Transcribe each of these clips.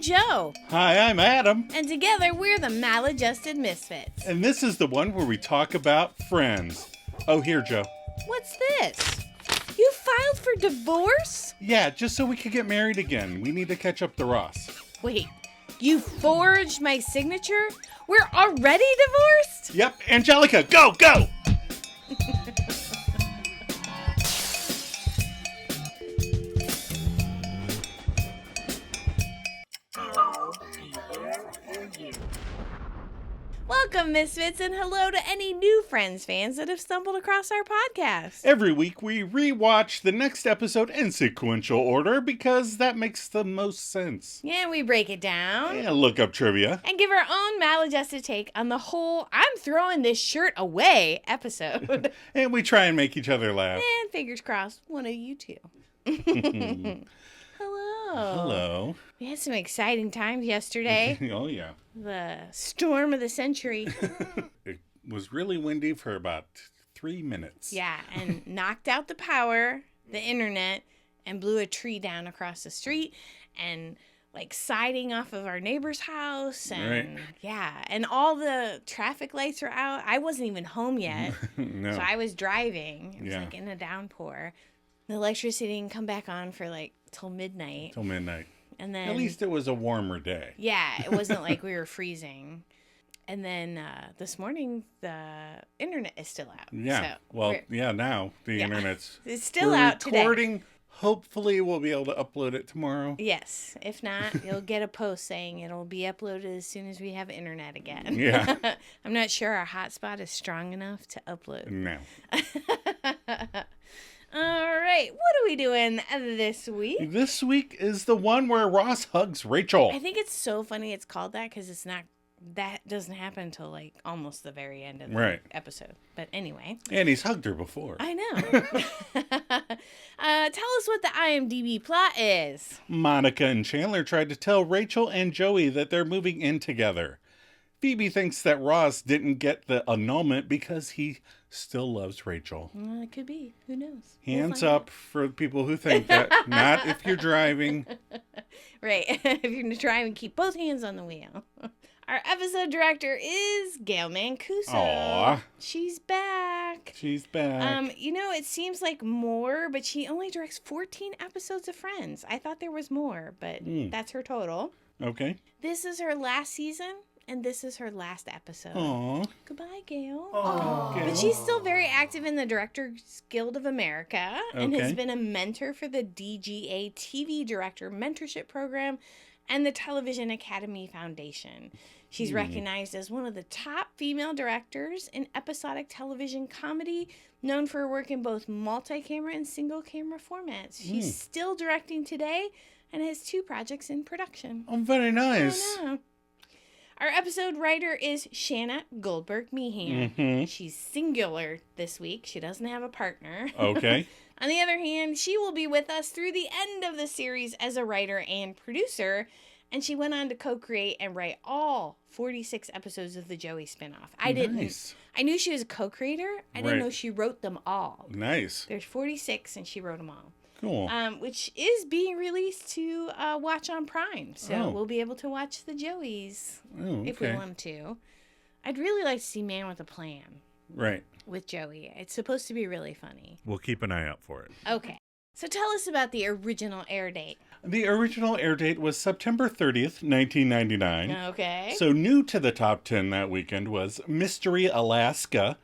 Joe. Hi, I'm Adam. And together we're the Maladjusted Misfits. And this is the one where we talk about friends. Oh, here, Joe. What's this? You filed for divorce? Yeah, just so we could get married again. We need to catch up the Ross. Wait, you forged my signature? We're already divorced? Yep, Angelica, go, go! Welcome, Misfits, and hello to any new Friends fans that have stumbled across our podcast. Every week we rewatch the next episode in sequential order because that makes the most sense. Yeah, we break it down. And look up trivia. And give our own maladjusted take on the whole I'm throwing this shirt away episode. And we try and make each other laugh. And fingers crossed, one of you two. Hello. Hello. We had some exciting times yesterday. Oh, yeah. The storm of the century. It was really windy for about 3 minutes. Yeah, and knocked out the power, the internet, and blew a tree down across the street, and like siding off of our neighbor's house, and right. Yeah, and all the traffic lights were out. I wasn't even home yet, No. so I was driving. It was Yeah. like in a downpour. The electricity didn't come back on for like till midnight. Till midnight. And then At least it was a warmer day. yeah, it wasn't like we were freezing. And then this morning, the internet is still out. Yeah. So Well, yeah, now the Yeah. internet's it's still we're out today. recording. Hopefully we'll be able to upload it tomorrow. Yes. If not, you'll get a post saying it'll be uploaded as soon as we have internet again. Yeah. I'm not sure our hotspot is strong enough to upload. No. All right. What are we doing this week? This week is the one where Ross hugs Rachel. I think it's so funny it's called that because it's not. That doesn't happen until like almost the very end of the episode. But anyway. And he's hugged her before. I know. Tell us what the IMDb plot is. Monica and Chandler tried to tell Rachel and Joey that they're moving in together. Phoebe thinks that Ross didn't get the annulment because he still loves Rachel. Well, it could be. Who knows? Hands up for people who think that. Not if you're driving. Right. If you're driving, keep both hands on the wheel. Our episode director is Gail Mancuso. Aw. She's back. She's back. It seems like more, but she only directs 14 episodes of Friends. I thought there was more, but that's her total. Okay. This is her last season, and this is her last episode. Aw. Goodbye, Gail. Aw. But she's still very active in the Directors Guild of America and has been a mentor for the DGA TV Director Mentorship Program and the Television Academy Foundation. She's recognized as one of the top female directors in episodic television comedy, known for her work in both multi-camera and single-camera formats. She's still directing today and has 2 projects in production. Oh, very nice. I know. Our episode writer is Shanna Goldberg Meehan. She's singular this week. She doesn't have a partner. Okay. On the other hand, she will be with us through the end of the series as a writer and producer, and she went on to co-create and write all 46 episodes of the Joey spinoff. I didn't. I knew she was a co-creator. I didn't know she wrote them all. Nice. There's 46, and she wrote them all. Cool. Which is being released to watch on Prime. So we'll be able to watch the Joeys if we want to. I'd really like to see Man with a Plan. Right. With Joey. It's supposed to be really funny. We'll keep an eye out for it. Okay. So tell us about the original air date. The original air date was September 30th, 1999. Okay. So new to the top 10 that weekend was Mystery Alaska,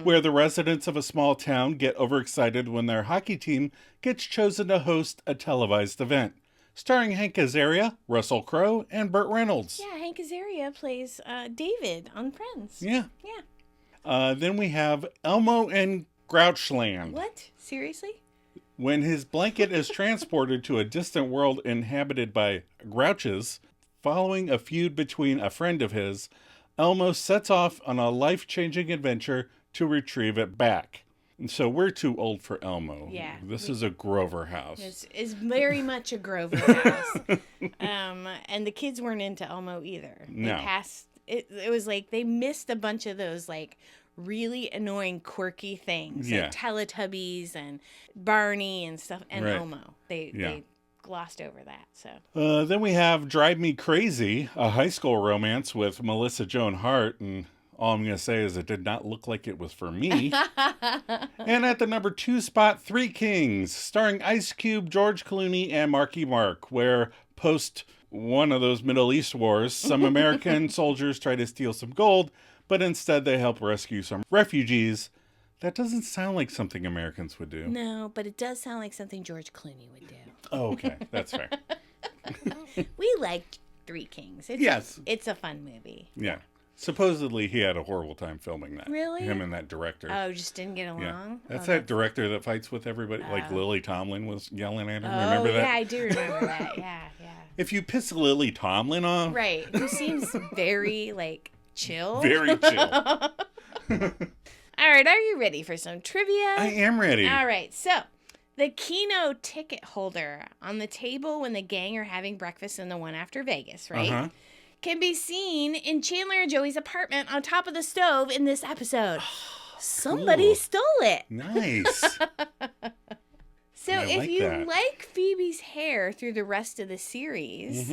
where the residents of a small town get overexcited when their hockey team gets chosen to host a televised event. Starring Hank Azaria, Russell Crowe, and Burt Reynolds. Yeah, Hank Azaria plays David on Friends. Yeah. Yeah. Then we have Elmo in Grouchland. What? Seriously? When his blanket is transported to a distant world inhabited by grouches, following a feud between a friend of his, Elmo sets off on a life-changing adventure to retrieve it back. And so we're too old for Elmo. Yeah. This is a Grover house. It's very much a Grover house. And the kids weren't into Elmo either. No. They passed. It was like they missed a bunch of those like really annoying, quirky things. Yeah. Like Teletubbies and Barney and stuff. And Right. Elmo. They glossed over that. So then we have Drive Me Crazy, a high school romance with Melissa Joan Hart, and all I'm going to say is it did not look like it was for me. And at the number 2 spot, Three Kings, starring Ice Cube, George Clooney, and Marky Mark, where post one of those Middle East wars, some American soldiers try to steal some gold, but instead they help rescue some refugees. That doesn't sound like something Americans would do. No, but it does sound like something George Clooney would do. Oh, okay. That's fair. We like Three Kings. It's a fun movie. Yeah. Supposedly he had a horrible time filming that. Really? Him and that director. Oh, just didn't get along? Yeah. That's that director that fights with everybody. Like Lily Tomlin was yelling at him. Oh, remember that? Yeah, I do remember that. Yeah. If you piss Lily Tomlin off. Right. Who seems very, chill. Very chill. All right. Are you ready for some trivia? I am ready. All right. So, the Keno ticket holder on the table when the gang are having breakfast in the one after Vegas, right? Uh-huh. Can be seen in Chandler and Joey's apartment on top of the stove in this episode. Somebody stole it. Nice. So if you like Phoebe's hair through the rest of the series,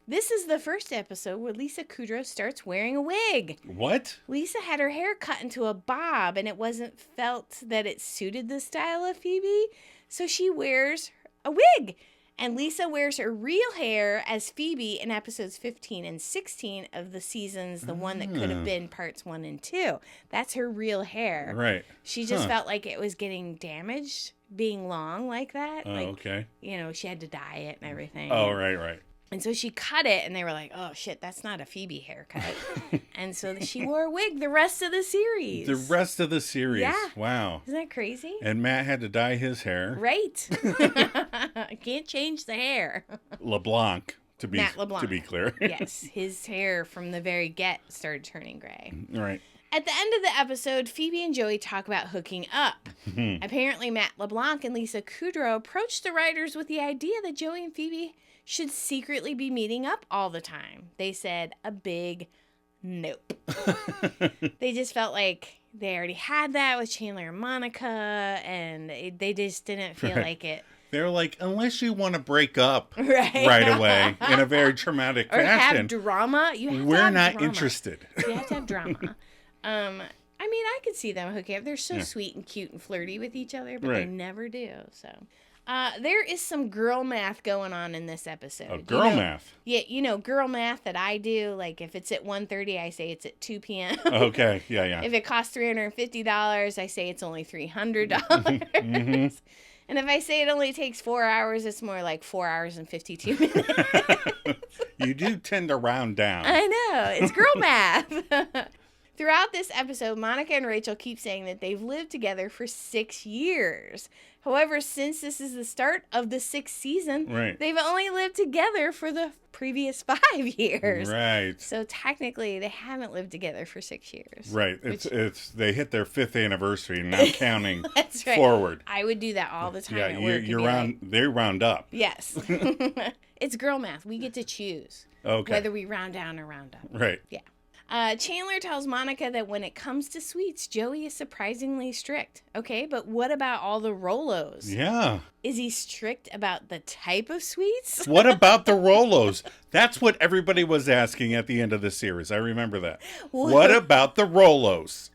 this is the first episode where Lisa Kudrow starts wearing a wig. What? Lisa had her hair cut into a bob, and it wasn't felt that it suited the style of Phoebe, so she wears a wig. And Lisa wears her real hair as Phoebe in episodes 15 and 16 of the seasons, the one that could have been parts 1 and 2. That's her real hair. Right. She just felt like it was getting damaged being long like that. Oh, okay. She had to dye it and everything. Oh, right. And so she cut it, and they were like, oh, shit, that's not a Phoebe haircut. And so she wore a wig the rest of the series. The rest of the series. Yeah. Wow. Isn't that crazy? And Matt had to dye his hair. Right. I can't change the hair. LeBlanc, Matt LeBlanc. To be clear. Yes, his hair from the very get started turning gray. Right. At the end of the episode, Phoebe and Joey talk about hooking up. Apparently, Matt LeBlanc and Lisa Kudrow approached the writers with the idea that Joey and Phoebe should secretly be meeting up all the time. They said a big nope. They just felt like they already had that with Chandler and Monica, and they just didn't feel like it. They're like, unless you want to break up right away in a very traumatic or fashion. Have drama. We're not interested. You have to have drama. I could see them hooking up. They're so sweet and cute and flirty with each other, but they never do. So, there is some girl math going on in this episode. Oh, girl math? Yeah, girl math that I do. Like, if it's at 1:30, I say it's at 2 p.m. Okay, yeah. If it costs $350, I say it's only $300. And if I say it only takes 4 hours, it's more like 4 hours and 52 minutes. You do tend to round down. I know. It's girl math. Throughout this episode, Monica and Rachel keep saying that they've lived together for 6 years. However, since this is the start of the 6th season, they've only lived together for the previous 5 years. Right. So technically, they haven't lived together for 6 years. Right. It's they hit their 5th anniversary, not counting That's right. forward. I would do that all the time. Yeah, they round up. Yes. It's girl math. We get to choose whether we round down or round up. Right. Yeah. Chandler tells Monica that when it comes to sweets, Joey is surprisingly strict. Okay, but what about all the Rolos? Yeah. Is he strict about the type of sweets? What about the Rolos? That's what everybody was asking at the end of the series. I remember that. What about the Rolos?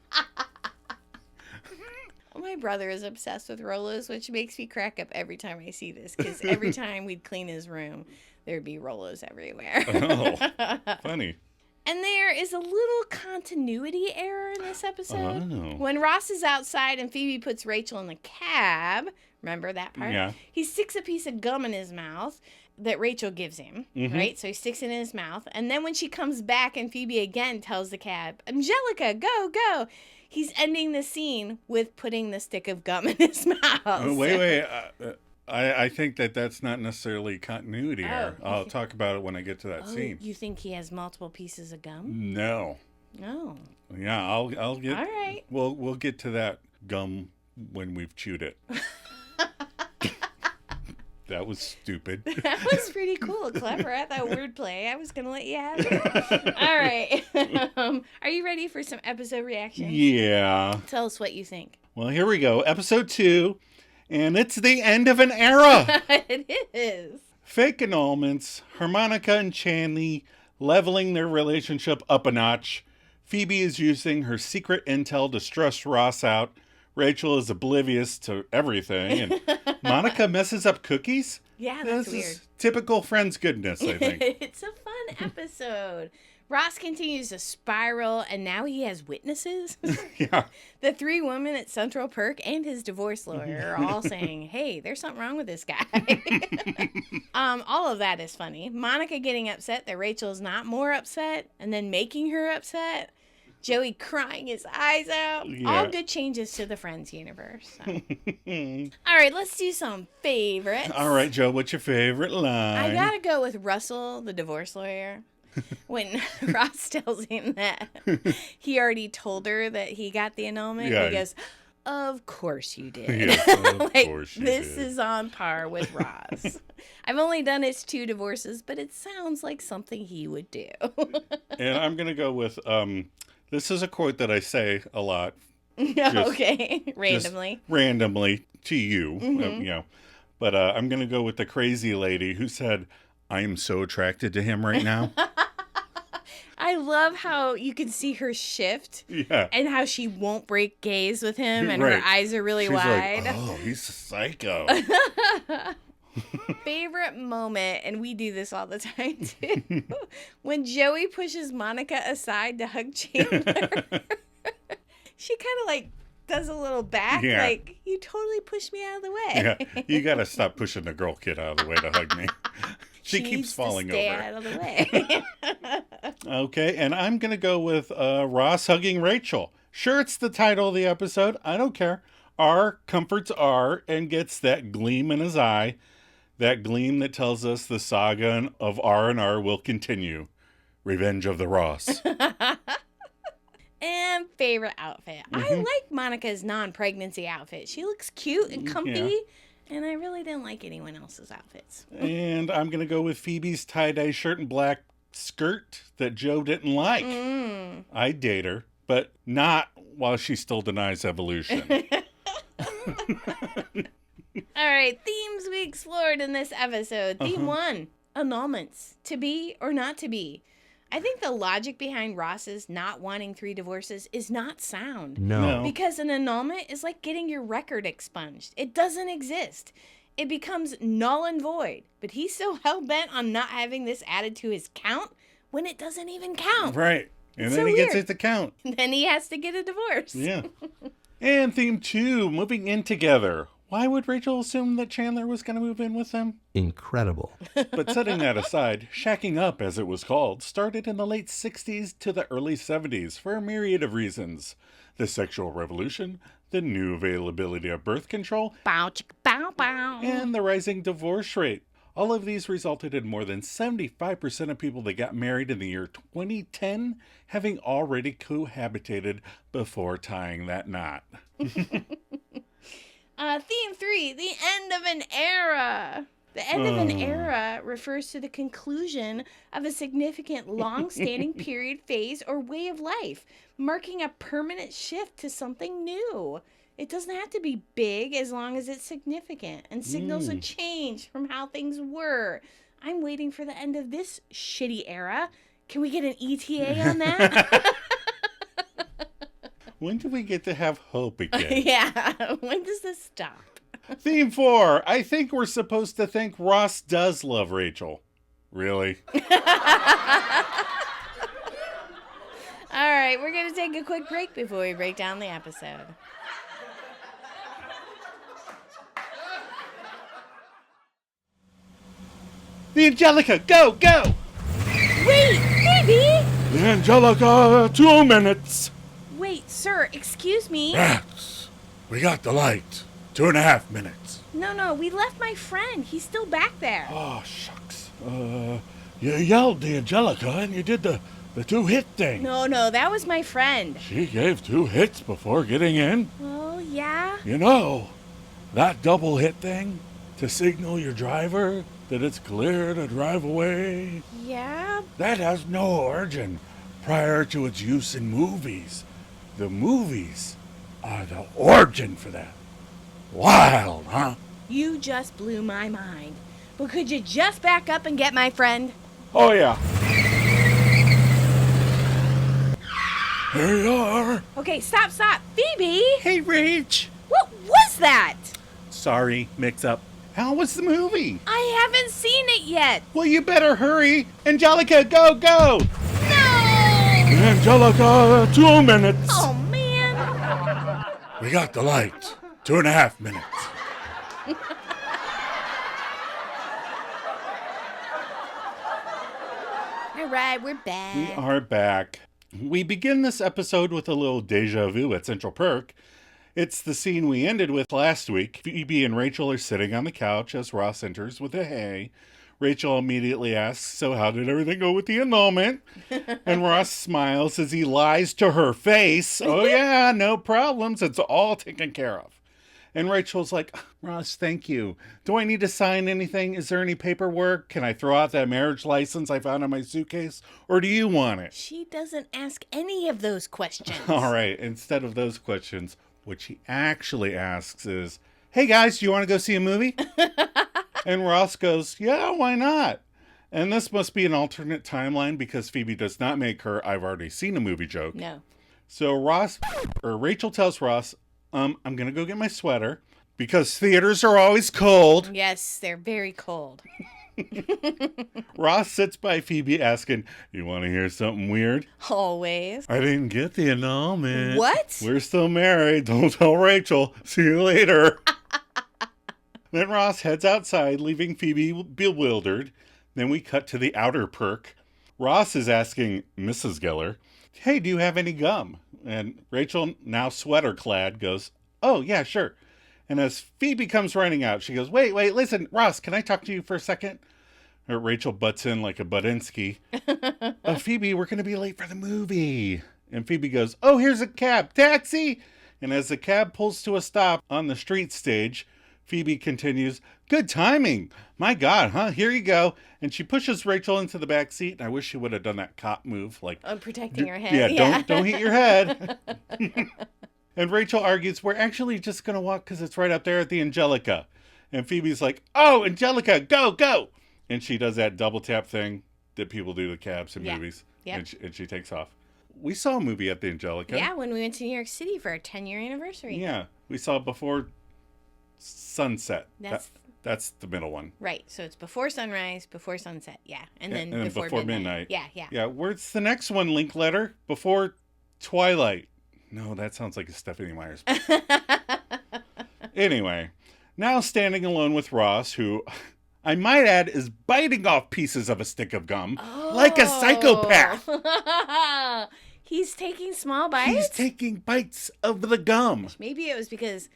My brother is obsessed with Rolos, which makes me crack up every time I see this, because every time we'd clean his room, there'd be Rolos everywhere. Oh, funny. And there is a little continuity error in this episode. Oh. When Ross is outside and Phoebe puts Rachel in the cab, remember that part? Yeah. He sticks a piece of gum in his mouth that Rachel gives him, right? So he sticks it in his mouth. And then when she comes back and Phoebe again tells the cab, Angelica, go. He's ending the scene with putting the stick of gum in his mouth. Wait. I think that's not necessarily continuity error. I'll talk about it when I get to that scene. You think he has multiple pieces of gum? No. No. Yeah, I'll get. All right. We'll get to that gum when we've chewed it. That was stupid. That was pretty cool. Clever. I thought wordplay. I was going to let you have it. All right. Are you ready for some episode reactions? Yeah. Tell us what you think. Well, here we go. Episode 2. And it's the end of an era. It is. Fake annulments, Harmonica and Chandler leveling their relationship up a notch. Phoebe is using her secret intel to stress Ross out. Rachel is oblivious to everything. And Monica messes up cookies? Yeah, that's this weird. Is typical Friends goodness, I think. It's a fun episode. Ross continues to spiral, and now he has witnesses. Yeah. The 3 women at Central Perk and his divorce lawyer are all saying, hey, there's something wrong with this guy. All of that is funny. Monica getting upset that Rachel's not more upset, and then making her upset. Joey crying his eyes out. Yeah. All good changes to the Friends universe. So. All right, let's do some favorites. All right, Joe, what's your favorite line? I gotta go with Russell, the divorce lawyer. When Ross tells him that he already told her that he got the annulment, he goes, of course you did. Yes, of course you this did. is on par with Ross. I've only done his 2 divorces, but it sounds like something he would do. And I'm going to go with, this is a quote that I say a lot. Okay, randomly. Randomly to you, you know. But I'm going to go with the crazy lady who said, I am so attracted to him right now. I love how you can see her shift. Yeah. And how she won't break gaze with him and her eyes are really wide. Like, oh, he's a psycho. Favorite moment, and we do this all the time too, when Joey pushes Monica aside to hug Chandler. She kind of like does a little back, like, you totally pushed me out of the way. Yeah, you got to stop pushing the girl kid out of the way to hug me. She keeps falling stay over. Out of the way. Okay, and I'm going to go with Ross hugging Rachel. Sure, it's the title of the episode. I don't care. R comforts R and gets that gleam in his eye. That gleam that tells us the saga of R&R will continue. Revenge of the Ross. And favorite outfit. I like Monica's non-pregnancy outfit. She looks cute and comfy. And I really didn't like anyone else's outfits. And I'm going to go with Phoebe's tie-dye shirt and black skirt that Joe didn't like. I'd date her, but not while she still denies evolution. All right, themes we explored in this episode. Theme 1, annulments. To be or not to be. I think the logic behind Ross's not wanting 3 divorces is not sound. No. Because an annulment is like getting your record expunged. It doesn't exist. It becomes null and void. But he's so hell-bent on not having this added to his count when it doesn't even count. Right. And It's then so he weird. gets it to count. Then he has to get a divorce. Yeah. And theme 2, moving in together. Why would Rachel assume that Chandler was going to move in with them? Incredible. But setting that aside, shacking up, as it was called, started in the late 60s to the early 70s for a myriad of reasons. The sexual revolution, the new availability of birth control, Bow, chicka, bow, bow. and the rising divorce rate. All of these resulted in more than 75% of people that got married in the year 2010 having already cohabitated before tying that knot. Theme 3, the end of an era. The end of an era refers to the conclusion of a significant long-standing period, phase, or way of life, marking a permanent shift to something new. It doesn't have to be big as long as it's significant and signals a change from how things were. I'm waiting for the end of this shitty era. Can we get an ETA on that? When do we get to have hope again? Yeah. When does this stop? Theme 4. I think we're supposed to think Ross does love Rachel. Really? All right, we're going to take a quick break before we break down the episode. The Angelica, go, go! Wait, Phoebe! The Angelica, 2 minutes. Wait, sir, excuse me. Rats, we got the light. 2.5 minutes. No, we left my friend. He's still back there. Oh, shucks. You yelled the Angelica and you did the 2-hit thing. No, that was my friend. She gave 2 hits before getting in. Oh, yeah? You know, that double hit thing to signal your driver that it's clear to drive away, Yeah? that has no origin prior to its use in movies. The movies are the origin for that. Wild, huh? You just blew my mind. But could you just back up and get my friend? Oh, yeah. Here you are. Okay, stop. Phoebe! Hey, Rach. What was that? Sorry, mix up. How was the movie? I haven't seen it yet. Well, you better hurry. Angelica, go! No! Angelica, 2 minutes. Oh, man. We got the light. 2.5 minutes. All right, we're back. We are back. We begin this episode with a little deja vu at Central Perk. It's the scene we ended with last week. Phoebe and Rachel are sitting on the couch as Ross enters with a hey. Rachel immediately asks, so how did everything go with the annulment? And Ross smiles as he lies to her face. Oh yeah, no problems. It's all taken care of. And Rachel's like, Ross, thank you. Do I need to sign anything? Is there any paperwork? Can I throw out that marriage license I found in my suitcase? Or do you want it? She doesn't ask any of those questions. All right. Instead of those questions, what she actually asks is, hey guys, do you want to go see a movie? And Ross goes, yeah, why not? And this must be an alternate timeline because Phoebe does not make her I've already seen a movie joke. No. So Rachel tells Ross, I'm going to go get my sweater because theaters are always cold. Yes, they're very cold. Ross sits by Phoebe asking, you want to hear something weird? Always. I didn't get the annulment. What? We're still married. Don't tell Rachel. See you later. Then Ross heads outside, leaving Phoebe bewildered. Then we cut to the outer perk. Ross is asking Mrs. Geller, hey, do you have any gum? And Rachel, now sweater-clad, goes, oh, yeah, sure. And as Phoebe comes running out, she goes, wait, listen, Ross, can I talk to you for a second? Rachel butts in like a Budinsky. Phoebe, we're going to be late for the movie. And Phoebe goes, oh, here's a cab. Taxi! And as the cab pulls to a stop on the street stage, Phoebe continues, good timing. My God, huh? Here you go. And she pushes Rachel into the back seat. And I wish she would have done that cop move. Like, protecting her head. Yeah, don't hit your head. And Rachel argues, we're actually just going to walk because it's right up there at the Angelica. And Phoebe's like, oh, Angelica, go. And she does that double tap thing that people do to cabs in movies. Yep. And she takes off. We saw a movie at the Angelica. Yeah, when we went to New York City for our 10-year anniversary. Yeah, we saw Before Sunset. That's the middle one. Right, so it's before sunrise, before sunset, and then before midnight. Yeah. Yeah, where's the next one, Linkletter? Before Twilight. No, that sounds like a Stephanie Meyer's book. Anyway, now standing alone with Ross, who, I might add, is biting off pieces of a stick of gum like a psychopath. He's taking small bites? He's taking bites of the gum. Maybe it was because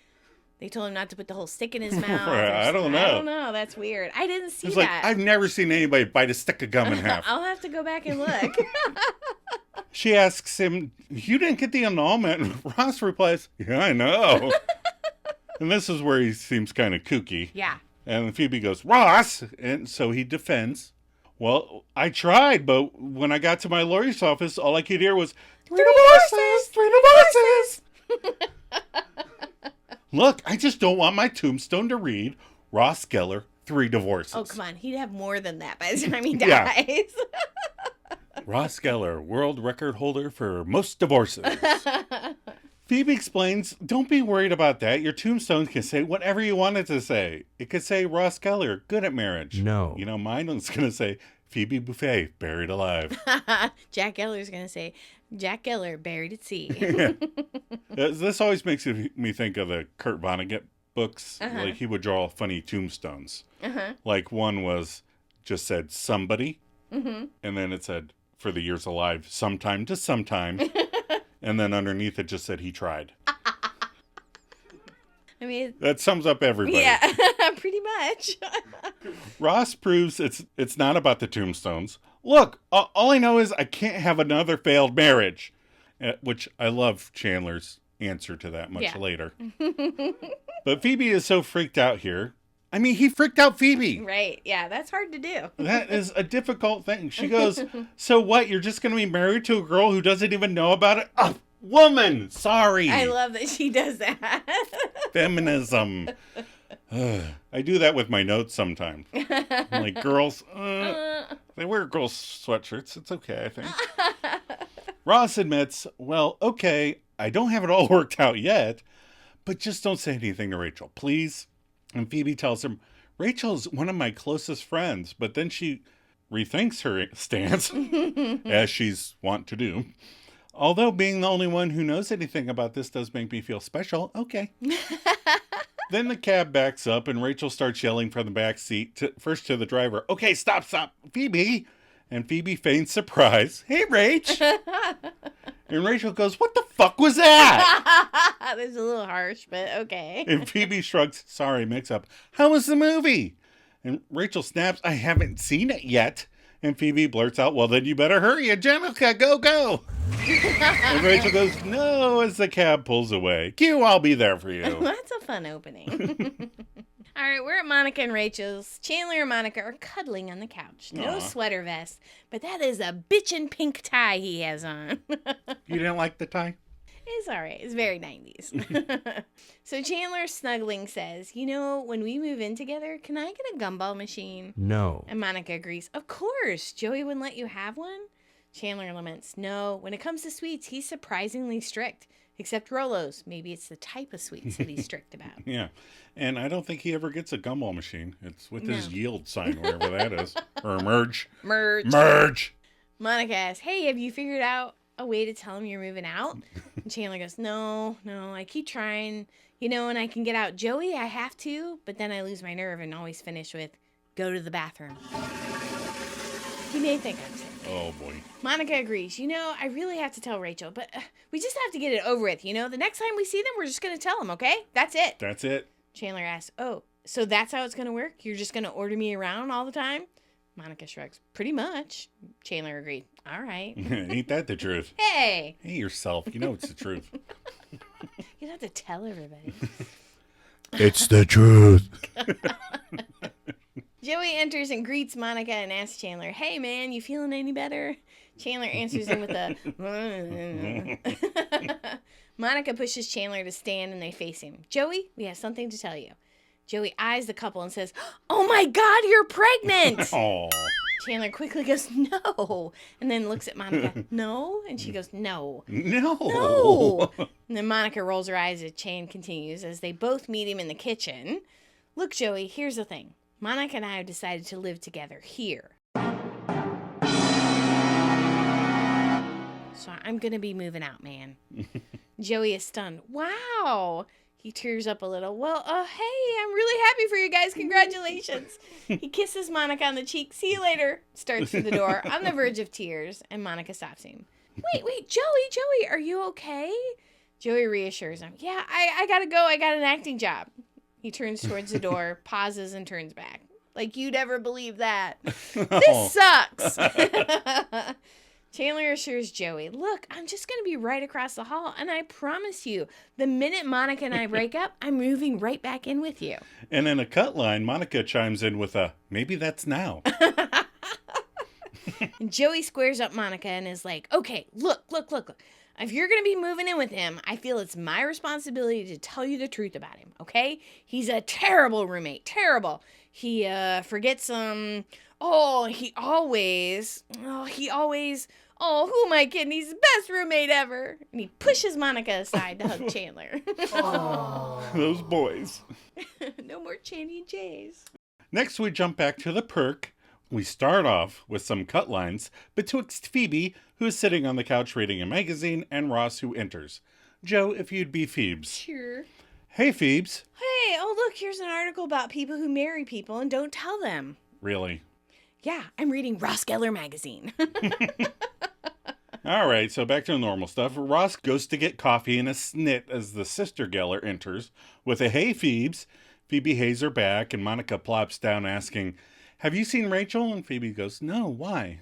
they told him not to put the whole stick in his mouth. I don't know. I don't know. That's weird. I didn't see that. Like, I've never seen anybody bite a stick of gum in half. I'll have to go back and look. She asks him, you didn't get the annulment? And Ross replies, yeah, I know. And this is where he seems kind of kooky. Yeah. And Phoebe goes, Ross! And so he defends. Well, I tried, but when I got to my lawyer's office, all I could hear was, 3 divorces! Look, I just don't want my tombstone to read, Ross Geller, 3 divorces. Oh, come on. He'd have more than that by the time he dies. Ross Geller, world record holder for most divorces. Phoebe explains, don't be worried about that. Your tombstone can say whatever you want it to say. It could say Ross Geller, good at marriage. No. You know, mine was going to say Phoebe Buffet, buried alive. Jack Geller's going to say Jack Geller, buried at sea. Yeah. This always makes me think of the Kurt Vonnegut books. Like, he would draw funny tombstones. Like, one just said somebody. And then it said, for the years alive, sometime to sometime. And then underneath it just said he tried. I mean, that sums up everybody. Yeah, pretty much. Ross proves it's not about the tombstones. Look, all I know is I can't have another failed marriage. Which I love Chandler's answer to that much later. But Phoebe is so freaked out here. I mean, he freaked out Phoebe. Right. Yeah, that's hard to do. That is a difficult thing. She goes, so what? You're just going to be married to a girl who doesn't even know about it? Oh, woman, sorry. I love that she does that. Feminism. I do that with my notes sometimes. I'm like, girls, they wear girls' sweatshirts. It's okay, I think. Ross admits, well, okay, I don't have it all worked out yet, but just don't say anything to Rachel, please. And Phoebe tells him, Rachel's one of my closest friends, but then she rethinks her stance, as she's wont to do. Although being the only one who knows anything about this does make me feel special, okay. Then the cab backs up and Rachel starts yelling from the back seat, first to the driver, okay, stop, Phoebe. And Phoebe feigns surprise. Hey, Rach. And Rachel goes, what the fuck was that? That's a little harsh, but okay. And Phoebe shrugs, sorry, mix up. How was the movie? And Rachel snaps, I haven't seen it yet. And Phoebe blurts out, well, then you better hurry, Angelica, go. And Rachel goes, no, as the cab pulls away. Q, I'll be there for you. That's a fun opening. All right, we're at Monica and Rachel's. Chandler and Monica are cuddling on the couch. No sweater vest, but that is a bitchin' pink tie he has on. You didn't like the tie? It's all right. It's very 90s. So Chandler, snuggling, says, you know, when we move in together, can I get a gumball machine? No. And Monica agrees, of course. Joey wouldn't let you have one? Chandler laments, no, when it comes to sweets, he's surprisingly strict. Except Rolo's. Maybe it's the type of sweets that he's strict about. Yeah. And I don't think he ever gets a gumball machine. It's with his yield sign, whatever that is. Or merge. Monica asks, hey, have you figured out a way to tell him you're moving out? And Chandler goes, no, I keep trying. You know, and I can get out Joey, I have to, but then I lose my nerve and always finish with, go to the bathroom. He may think I'm sick. Oh, boy. Monica agrees. You know, I really have to tell Rachel, but we just have to get it over with. You know, the next time we see them, we're just going to tell them, okay? That's it. That's it. Chandler asks, oh, so that's how it's going to work? You're just going to order me around all the time? Monica shrugs. Pretty much. Chandler agreed. All right. Ain't that the truth? Hey yourself. You know it's the truth. You don't have to tell everybody. It's the truth. Joey enters and greets Monica and asks Chandler, hey, man, you feeling any better? Chandler answers him with a... Monica pushes Chandler to stand and they face him. Joey, we have something to tell you. Joey eyes the couple and says, oh, my God, you're pregnant. Oh. Chandler quickly goes, no. And then looks at Monica, no? And she goes, no. No. And then Monica rolls her eyes as Chan continues as they both meet him in the kitchen. Look, Joey, here's the thing. Monica and I have decided to live together here. So I'm going to be moving out, man. Joey is stunned. Wow. He tears up a little. Well, hey, I'm really happy for you guys. Congratulations. He kisses Monica on the cheek. See you later. Starts through the door on the verge of tears, and Monica stops him. Wait, Joey, are you okay? Joey reassures him. Yeah, I gotta go. I got an acting job. He turns towards the door, pauses, and turns back. Like you'd ever believe that. This sucks. Chandler assures Joey, look, I'm just going to be right across the hall, and I promise you, the minute Monica and I break up, I'm moving right back in with you. And in a cut line, Monica chimes in with a, maybe that's now. And Joey squares up Monica and is like, okay, look. If you're going to be moving in with him, I feel it's my responsibility to tell you the truth about him, okay? He's a terrible roommate, terrible. He forgets who am I kidding? He's the best roommate ever. And he pushes Monica aside to hug Chandler. Those boys. No more Channy and Jays. Next, we jump back to the perk. We start off with some cut lines betwixt Phoebe, who is sitting on the couch reading a magazine, and Ross, who enters. Joe, if you'd be Phoebes. Sure. Hey, Phoebes. Hey, oh look, here's an article about people who marry people and don't tell them. Really? Yeah, I'm reading Ross Geller magazine. All right, so back to the normal stuff. Ross goes to get coffee in a snit as the sister Geller enters with a hey, Phoebes. Phoebe hays her back, and Monica plops down asking, have you seen Rachel? And Phoebe goes, no, why?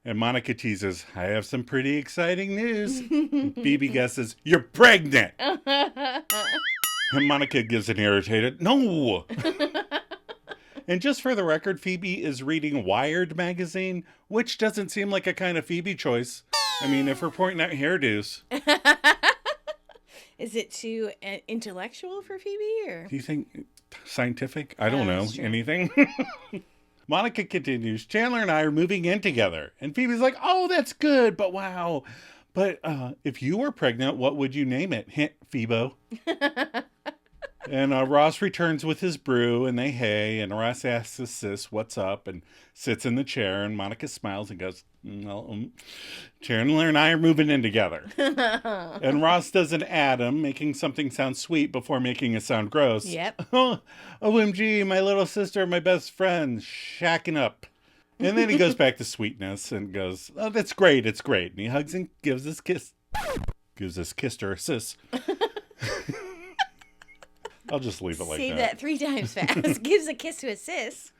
And Monica teases, I have some pretty exciting news. Phoebe guesses, you're pregnant. And Monica gives an irritated, no. And just for the record, Phoebe is reading Wired magazine, which doesn't seem like a kind of Phoebe choice. I mean, if we're pointing at hairdos. Is it too intellectual for Phoebe? Or? Do you think scientific. I don't know anything. Monica continues, Chandler and I are moving in together. And Phoebe's like, oh, that's good, but wow. But if you were pregnant, what would you name it? Hint, Phoebo. And Ross returns with his brew, and they hey, and Ross asks his sis what's up, and sits in the chair, and Monica smiles and goes, well, Chandler and I are moving in together. And Ross does an Adam, making something sound sweet before making it sound gross. Yep. OMG, my little sister, my best friend, shacking up. And then he goes back to sweetness and goes, oh, that's great, it's great. And he hugs and gives his kiss to her sis. I'll just leave it like that. Say that 3 times fast. Gives a kiss to a sis.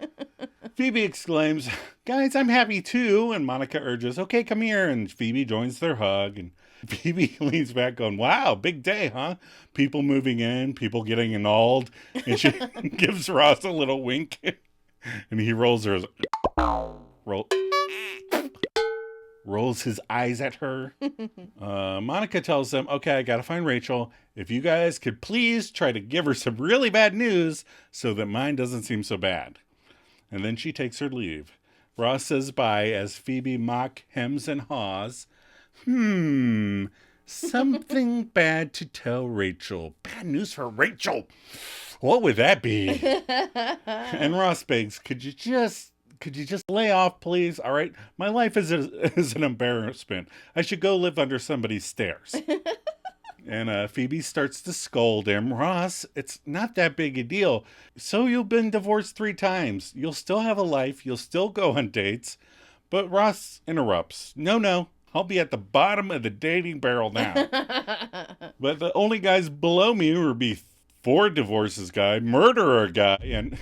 Phoebe exclaims, guys, I'm happy too. And Monica urges, okay, come here. And Phoebe joins their hug. And Phoebe leans back going, wow, big day, huh? People moving in, people getting annulled. And she gives Ross a little wink. And he rolls his eyes at her. Monica tells them, okay, I gotta find Rachel. If you guys could please try to give her some really bad news so that mine doesn't seem so bad. And then she takes her leave. Ross says bye as Phoebe mock hems and haws. Something bad to tell Rachel. Bad news for Rachel. What would that be? And Ross begs, could you just lay off, please? All right. My life is an embarrassment. I should go live under somebody's stairs. And Phoebe starts to scold him. Ross, it's not that big a deal. So you've been divorced 3 times. You'll still have a life. You'll still go on dates. But Ross interrupts. No. I'll be at the bottom of the dating barrel now. But the only guys below me would be 4 divorces guy, murderer guy, and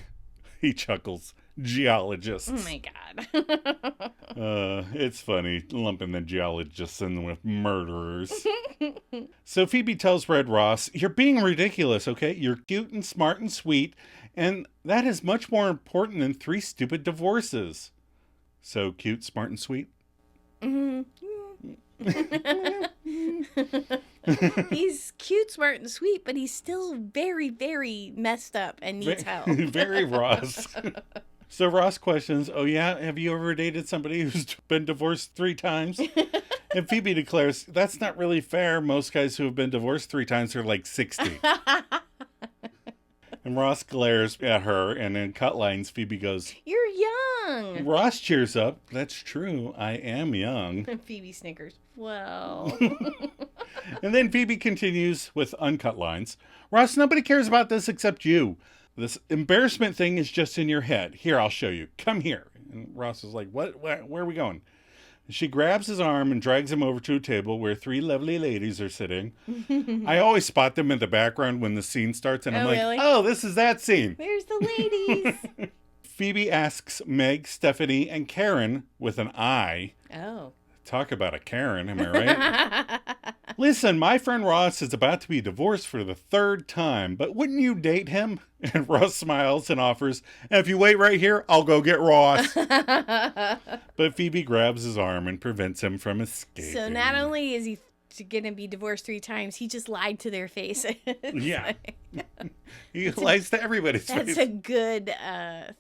he chuckles. Geologists. Oh my God. It's funny lumping the geologists in with murderers. So Phoebe tells Red Ross, you're being ridiculous, okay? You're cute and smart and sweet, and that is much more important than 3 stupid divorces. So cute, smart, and sweet? He's cute, smart, and sweet, but he's still very, very messed up and needs help. Very Ross. So Ross questions, oh yeah, have you ever dated somebody who's been divorced 3 times? And Phoebe declares, that's not really fair. Most guys who have been divorced 3 times are like 60. And Ross glares at her, and in cut lines, Phoebe goes, you're young. Ross cheers up, that's true, I am young. Phoebe snickers, well. And then Phoebe continues with uncut lines, Ross, nobody cares about this except you. This embarrassment thing is just in your head. Here, I'll show you. Come here. And Ross is like, what? Where are we going? And she grabs his arm and drags him over to a table where 3 lovely ladies are sitting. I always spot them in the background when the scene starts, and I'm like, really? Oh, this is that scene. There's the ladies. Phoebe asks Meg, Stephanie, and Karen with an I. Oh. Talk about a Karen, am I right? Listen, my friend Ross is about to be divorced for the 3rd time, but wouldn't you date him? And Ross smiles and offers, if you wait right here, I'll go get Ross. But Phoebe grabs his arm and prevents him from escaping. So not only is he going to be divorced 3 times, he just lied to their faces. Yeah. He lies to everybody's face. That's a good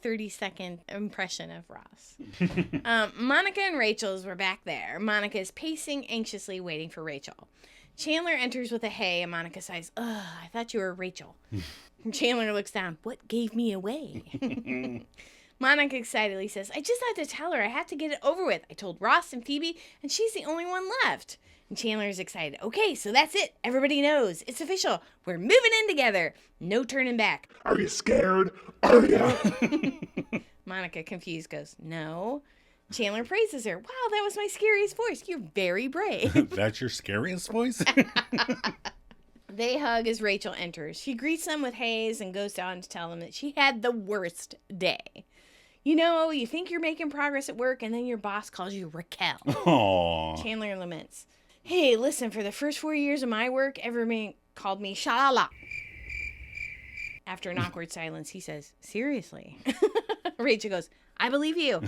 30-second impression of Ross. Monica and Rachel's were back there. Monica is pacing anxiously, waiting for Rachel. Chandler enters with a hey, and Monica sighs, ugh, I thought you were Rachel. Chandler looks down. What gave me away? Monica excitedly says, I just had to tell her. I have to get it over with. I told Ross and Phoebe, and she's the only one left. And Chandler's excited. Okay, so that's it. Everybody knows. It's official. We're moving in together. No turning back. Are you scared? Are you? Monica, confused, goes, no. Chandler praises her. Wow, that was my scariest voice. You're very brave. That's your scariest voice? They hug as Rachel enters. She greets them with haze and goes on to tell them that she had the worst day. You know, you think you're making progress at work, and then your boss calls you Raquel. Aww. Chandler laments. Hey, listen, for the first 4 years of my work, everyone called me Shalala. After an awkward silence, he says, seriously? Rachel goes, I believe you.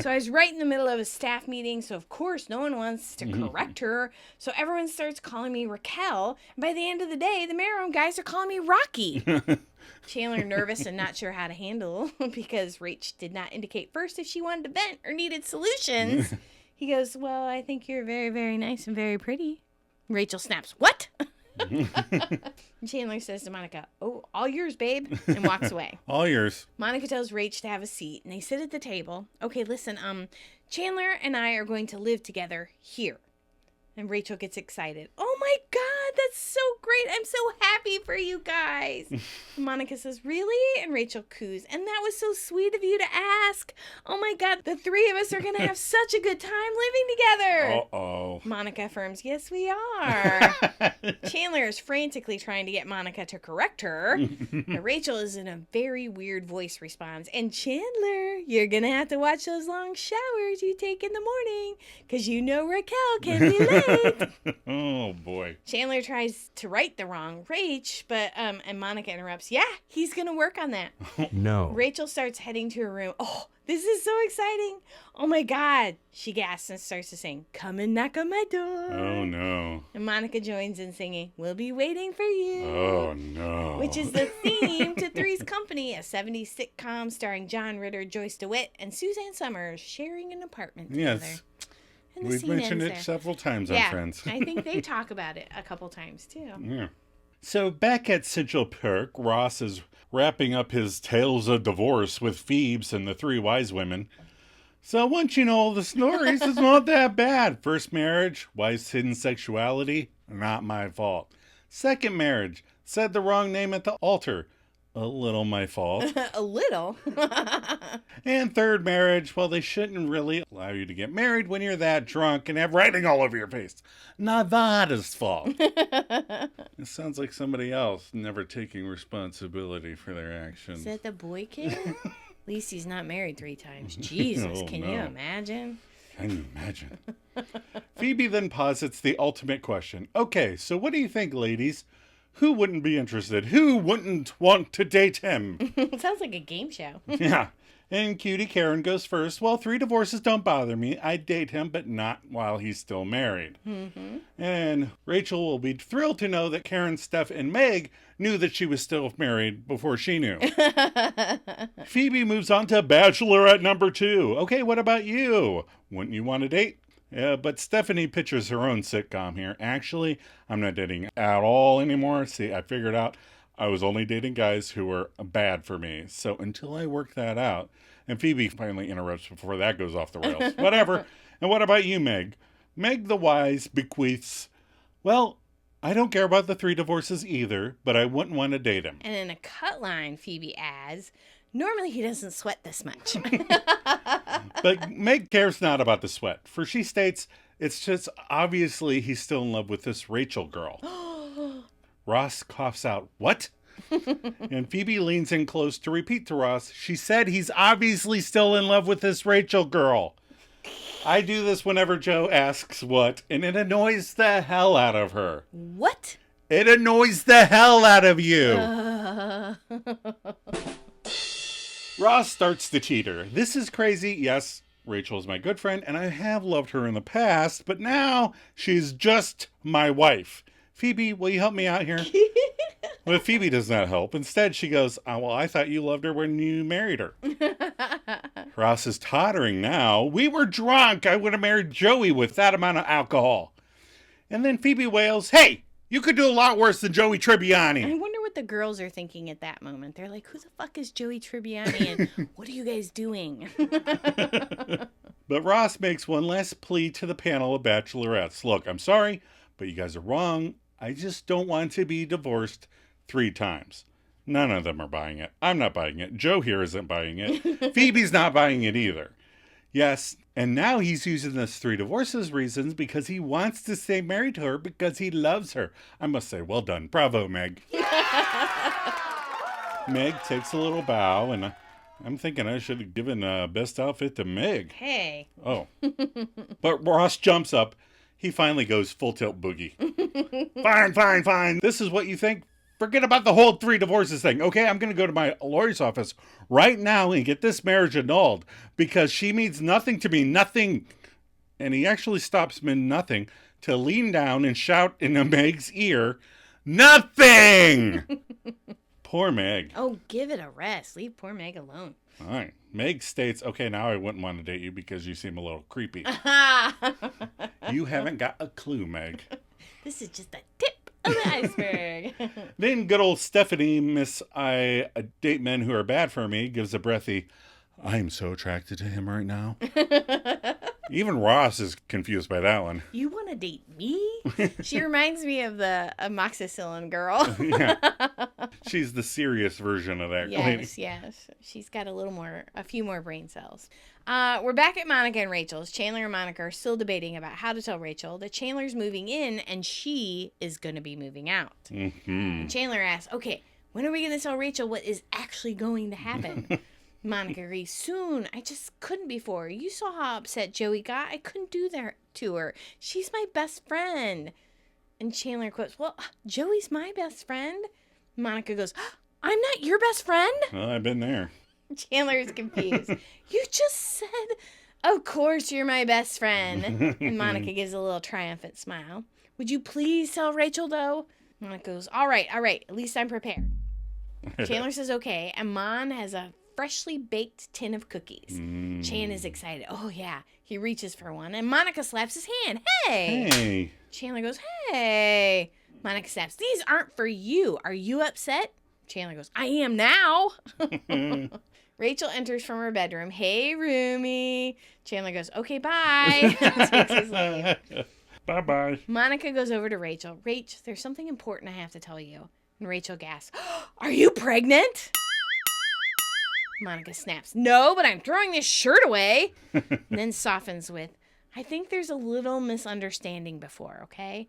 So I was right in the middle of a staff meeting, so of course no one wants to correct her. So everyone starts calling me Raquel. And by the end of the day, the mailroom guys are calling me Rocky. Chandler, nervous and not sure how to handle because Rach did not indicate first if she wanted to vent or needed solutions. He goes, well, I think you're very, very nice and very pretty. Rachel snaps, what? Chandler says to Monica, oh, all yours, babe, and walks away. All yours. Monica tells Rach to have a seat, and they sit at the table. Okay, listen, Chandler and I are going to live together here. And Rachel gets excited. Oh my God, that's so great. I'm so happy for you guys. Monica says, really? And Rachel coos. And that was so sweet of you to ask. Oh my God, the three of us are going to have such a good time living together. Uh-oh. Monica affirms, yes, we are. Chandler is frantically trying to get Monica to correct her. And Rachel is in a very weird voice responds. And Chandler, you're going to have to watch those long showers you take in the morning because you know Raquel can be late. Oh boy. Chandler tries to right the wrong Rach, but and Monica interrupts. Yeah, he's gonna work on that. No. Rachel starts heading to her room. Oh, this is so exciting. Oh my God. She gasps and starts to sing, come and knock on my door. Oh no. And Monica joins in singing, we'll be waiting for you. Oh no. Which is the theme to Three's Company, a 70s sitcom starring John Ritter, Joyce DeWitt, and Suzanne Summers sharing an apartment together. Yes. And the We've scene mentioned ends it there. several times on Friends. I think they talk about it a couple times too. Yeah. So back at Central Perk, Ross is wrapping up his tales of divorce with Phoebe and the three wise women. So once you know all the stories, it's not that bad. First marriage, wife's hidden sexuality, not my fault. Second marriage, said the wrong name at the altar. A little my fault. A little. And third marriage, well, they shouldn't really allow you to get married when you're that drunk and have writing all over your face. Nevada's fault. It sounds like somebody else never taking responsibility for their actions. Is that the boy kid? At least he's not married 3 times. Jesus, Oh, can no. you imagine? Can you imagine? Phoebe then posits the ultimate question. Okay, so what do you think, ladies? Who wouldn't be interested? Who wouldn't want to date him? It sounds like a game show. Yeah. And cutie Karen goes first. Well, 3 divorces don't bother me. I'd date him, but not while he's still married. Mm-hmm. And Rachel will be thrilled to know that Karen, Steph, and Meg knew that she was still married before she knew. Phoebe moves on to Bachelorette number 2. Okay, what about you? Wouldn't you want to date? Yeah, but Stephanie pictures her own sitcom here. Actually, I'm not dating at all anymore. See, I figured out I was only dating guys who were bad for me. So until I work that out, and Phoebe finally interrupts before that goes off the rails. Whatever. And what about you, Meg? Meg the Wise bequeaths, well, I don't care about the 3 divorces either, but I wouldn't want to date him. And in a cut line, Phoebe adds, normally he doesn't sweat this much. But Meg cares not about the sweat, for she states it's just obviously he's still in love with this Rachel girl. Ross coughs out, what? And Phoebe leans in close to repeat to Ross, she said he's obviously still in love with this Rachel girl. I do this whenever Joe asks what, and it annoys the hell out of her. What? It annoys the hell out of you. Ross starts to cheater. This is crazy. Yes, Rachel's my good friend, and I have loved her in the past, but now she's just my wife. Phoebe, will you help me out here? Well, Phoebe does not help. Instead, she goes, oh, well, I thought you loved her when you married her. Ross is tottering now. We were drunk. I would have married Joey with that amount of alcohol. And then Phoebe wails, hey, you could do a lot worse than Joey Tribbiani. I wonder what the girls are thinking at that moment. They're like, who the fuck is Joey Tribbiani and what are you guys doing? But Ross makes one last plea to the panel of bachelorettes. Look, I'm sorry, but you guys are wrong. I just don't want to be divorced 3 times. None of them are buying it. I'm not buying it. Joe here isn't buying it. Phoebe's not buying it either. Yes, and now he's using this 3 divorces reasons because he wants to stay married to her because he loves her. I must say, well done. Bravo, Meg. Meg takes a little bow, and I'm thinking I should have given best outfit to Meg. Hey. Oh. But Ross jumps up. He finally goes full tilt boogie. Fine. This is what you think? Forget about the whole 3 divorces thing. Okay, I'm going to go to my lawyer's office right now and get this marriage annulled because she means nothing to me, nothing. And he actually stops mid-nothing to lean down and shout in Meg's ear, nothing! Poor Meg. Oh, give it a rest. Leave poor Meg alone. All right. Meg states, okay, now I wouldn't want to date you because you seem a little creepy. You haven't got a clue, Meg. This is just a tip of the iceberg. Then good old Stephanie, Miss I Date Men Who Are Bad For Me, gives a breathy, I'm so attracted to him right now. Even Ross is confused by that one. You want to date me? She reminds me of the amoxicillin girl. Yeah. She's the serious version of that lady. Yes. She's got a few more brain cells. We're back at Monica and Rachel's. Chandler and Monica are still debating about how to tell Rachel that Chandler's moving in and she is going to be moving out. Mm-hmm. And Chandler asks, okay, when are we going to tell Rachel what is actually going to happen? Monica agrees, soon. I just couldn't before. You saw how upset Joey got. I couldn't do that to her. She's my best friend. And Chandler quotes, well, Joey's my best friend. Monica goes, I'm not your best friend? Well, I've been there. Chandler is confused. You just said, of course you're my best friend. And Monica gives a little triumphant smile. Would you please tell Rachel, though? Monica goes, all right. At least I'm prepared. Chandler says, okay. And Mon has a freshly baked tin of cookies. Chan is excited. Oh, yeah. He reaches for one, and Monica slaps his hand. Hey! Chandler goes, hey! Monica snaps, these aren't for you. Are you upset? Chandler goes, I am now. Rachel enters from her bedroom. Hey, roomie. Chandler goes, okay, bye. Takes his leave. Bye-bye. Monica goes over to Rachel. Rach, there's something important I have to tell you. And Rachel gasps, are you pregnant? Monica snaps, no, but I'm throwing this shirt away. And then softens with, I think there's a little misunderstanding before, okay?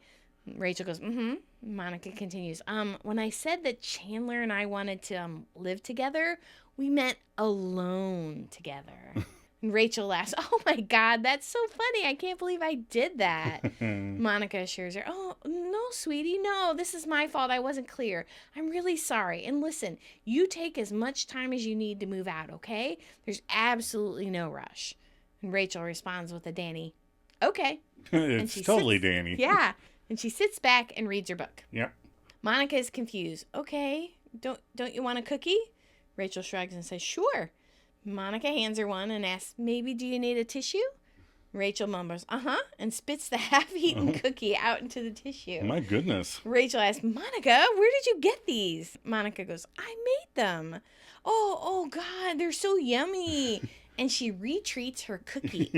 Rachel goes, mm-hmm. Monica continues, when I said that Chandler and I wanted to live together, we meant alone together. And Rachel laughs, oh my God, that's so funny. I can't believe I did that. Monica assures her, oh, no, sweetie, no, this is my fault. I wasn't clear. I'm really sorry. And listen, you take as much time as you need to move out, okay? There's absolutely no rush. And Rachel responds with a Danny, okay. It's totally Danny. Yeah. And she sits back and reads her book. Yep. Monica is confused. Okay, don't you want a cookie? Rachel shrugs and says, sure. Monica hands her one and asks, maybe do you need a tissue? Rachel mumbles, uh-huh, and spits the half-eaten cookie out into the tissue. My goodness. Rachel asks, Monica, where did you get these? Monica goes, I made them. Oh, God, they're so yummy. And she retreats her cookie.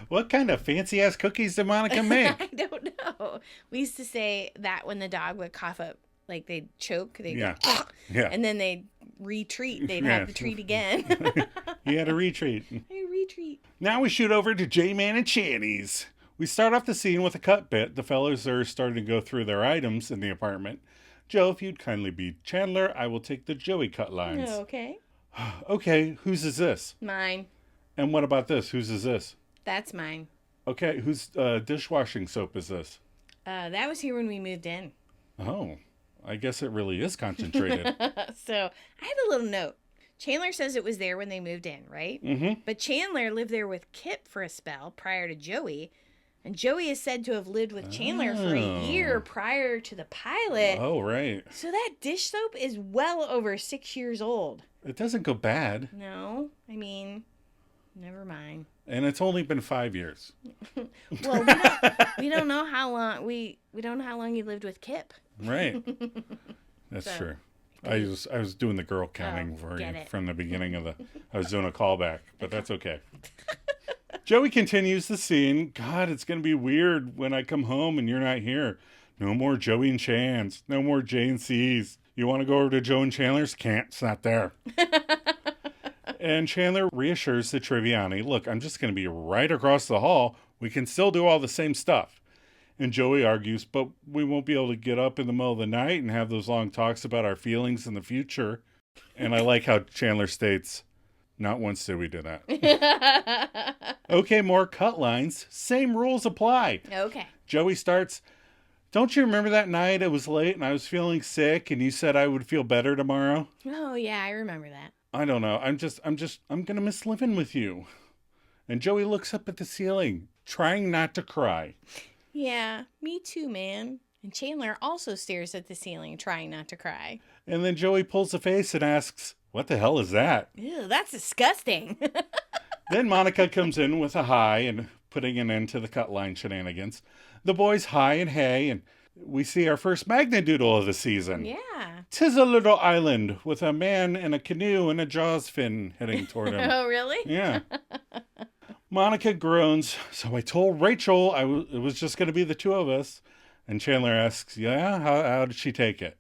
What kind of fancy-ass cookies did Monica make? I don't know. We used to say that when the dog would cough up, like they'd choke, they'd go, yeah. And then they'd retreat. They'd have to treat again. You had a retreat. A retreat. Now we shoot over to J-Man and Channy's. We start off the scene with a cut bit. The fellows are starting to go through their items in the apartment. Joe, if you'd kindly be Chandler, I will take the Joey cut lines. Okay. Okay, whose is this? Mine. And what about this? Whose is this? That's mine. Okay, whose dishwashing soap is this? That was here when we moved in. Oh, I guess it really is concentrated. So I had a little note. Chandler says it was there when they moved in, right? Mm-hmm. But Chandler lived there with Kip for a spell prior to Joey. And Joey is said to have lived with Chandler for a year prior to the pilot. Oh, right. So that dish soap is well over 6 years old. It doesn't go bad. No, I mean, never mind. And it's only been 5 years. Well, we don't know how long we don't know how long you lived with Kip. Right. That's true. I was doing the girl counting for you from the beginning of I was doing a callback, but that's okay. Joey continues the scene. God, it's going to be weird when I come home and you're not here. No more Joey and Chans. No more J and C's. You want to go over to Joe and Chandler's? Can't. It's not there. And Chandler reassures the Triviani, look, I'm just going to be right across the hall. We can still do all the same stuff. And Joey argues, but we won't be able to get up in the middle of the night and have those long talks about our feelings in the future. And I like how Chandler states, not once did we do that. Okay, more cut lines. Same rules apply. Okay. Joey starts, Don't you remember that night? It was late and I was feeling sick and you said I would feel better tomorrow? Oh, yeah, I remember that. I don't know. I'm going to miss living with you. And Joey looks up at the ceiling, trying not to cry. Yeah, me too, man. And Chandler also stares at the ceiling, trying not to cry. And then Joey pulls a face and asks, what the hell is that? Ew, that's disgusting. Then Monica comes in with a hi and putting an end to the cut line shenanigans. The boys hi and hey, and we see our first Magnadoodle of the season. Yeah. 'Tis a little island with a man in a canoe and a Jaws fin heading toward him. Oh, really? Yeah. Monica groans, so I told Rachel it was just going to be the two of us. And Chandler asks, yeah, how did she take it?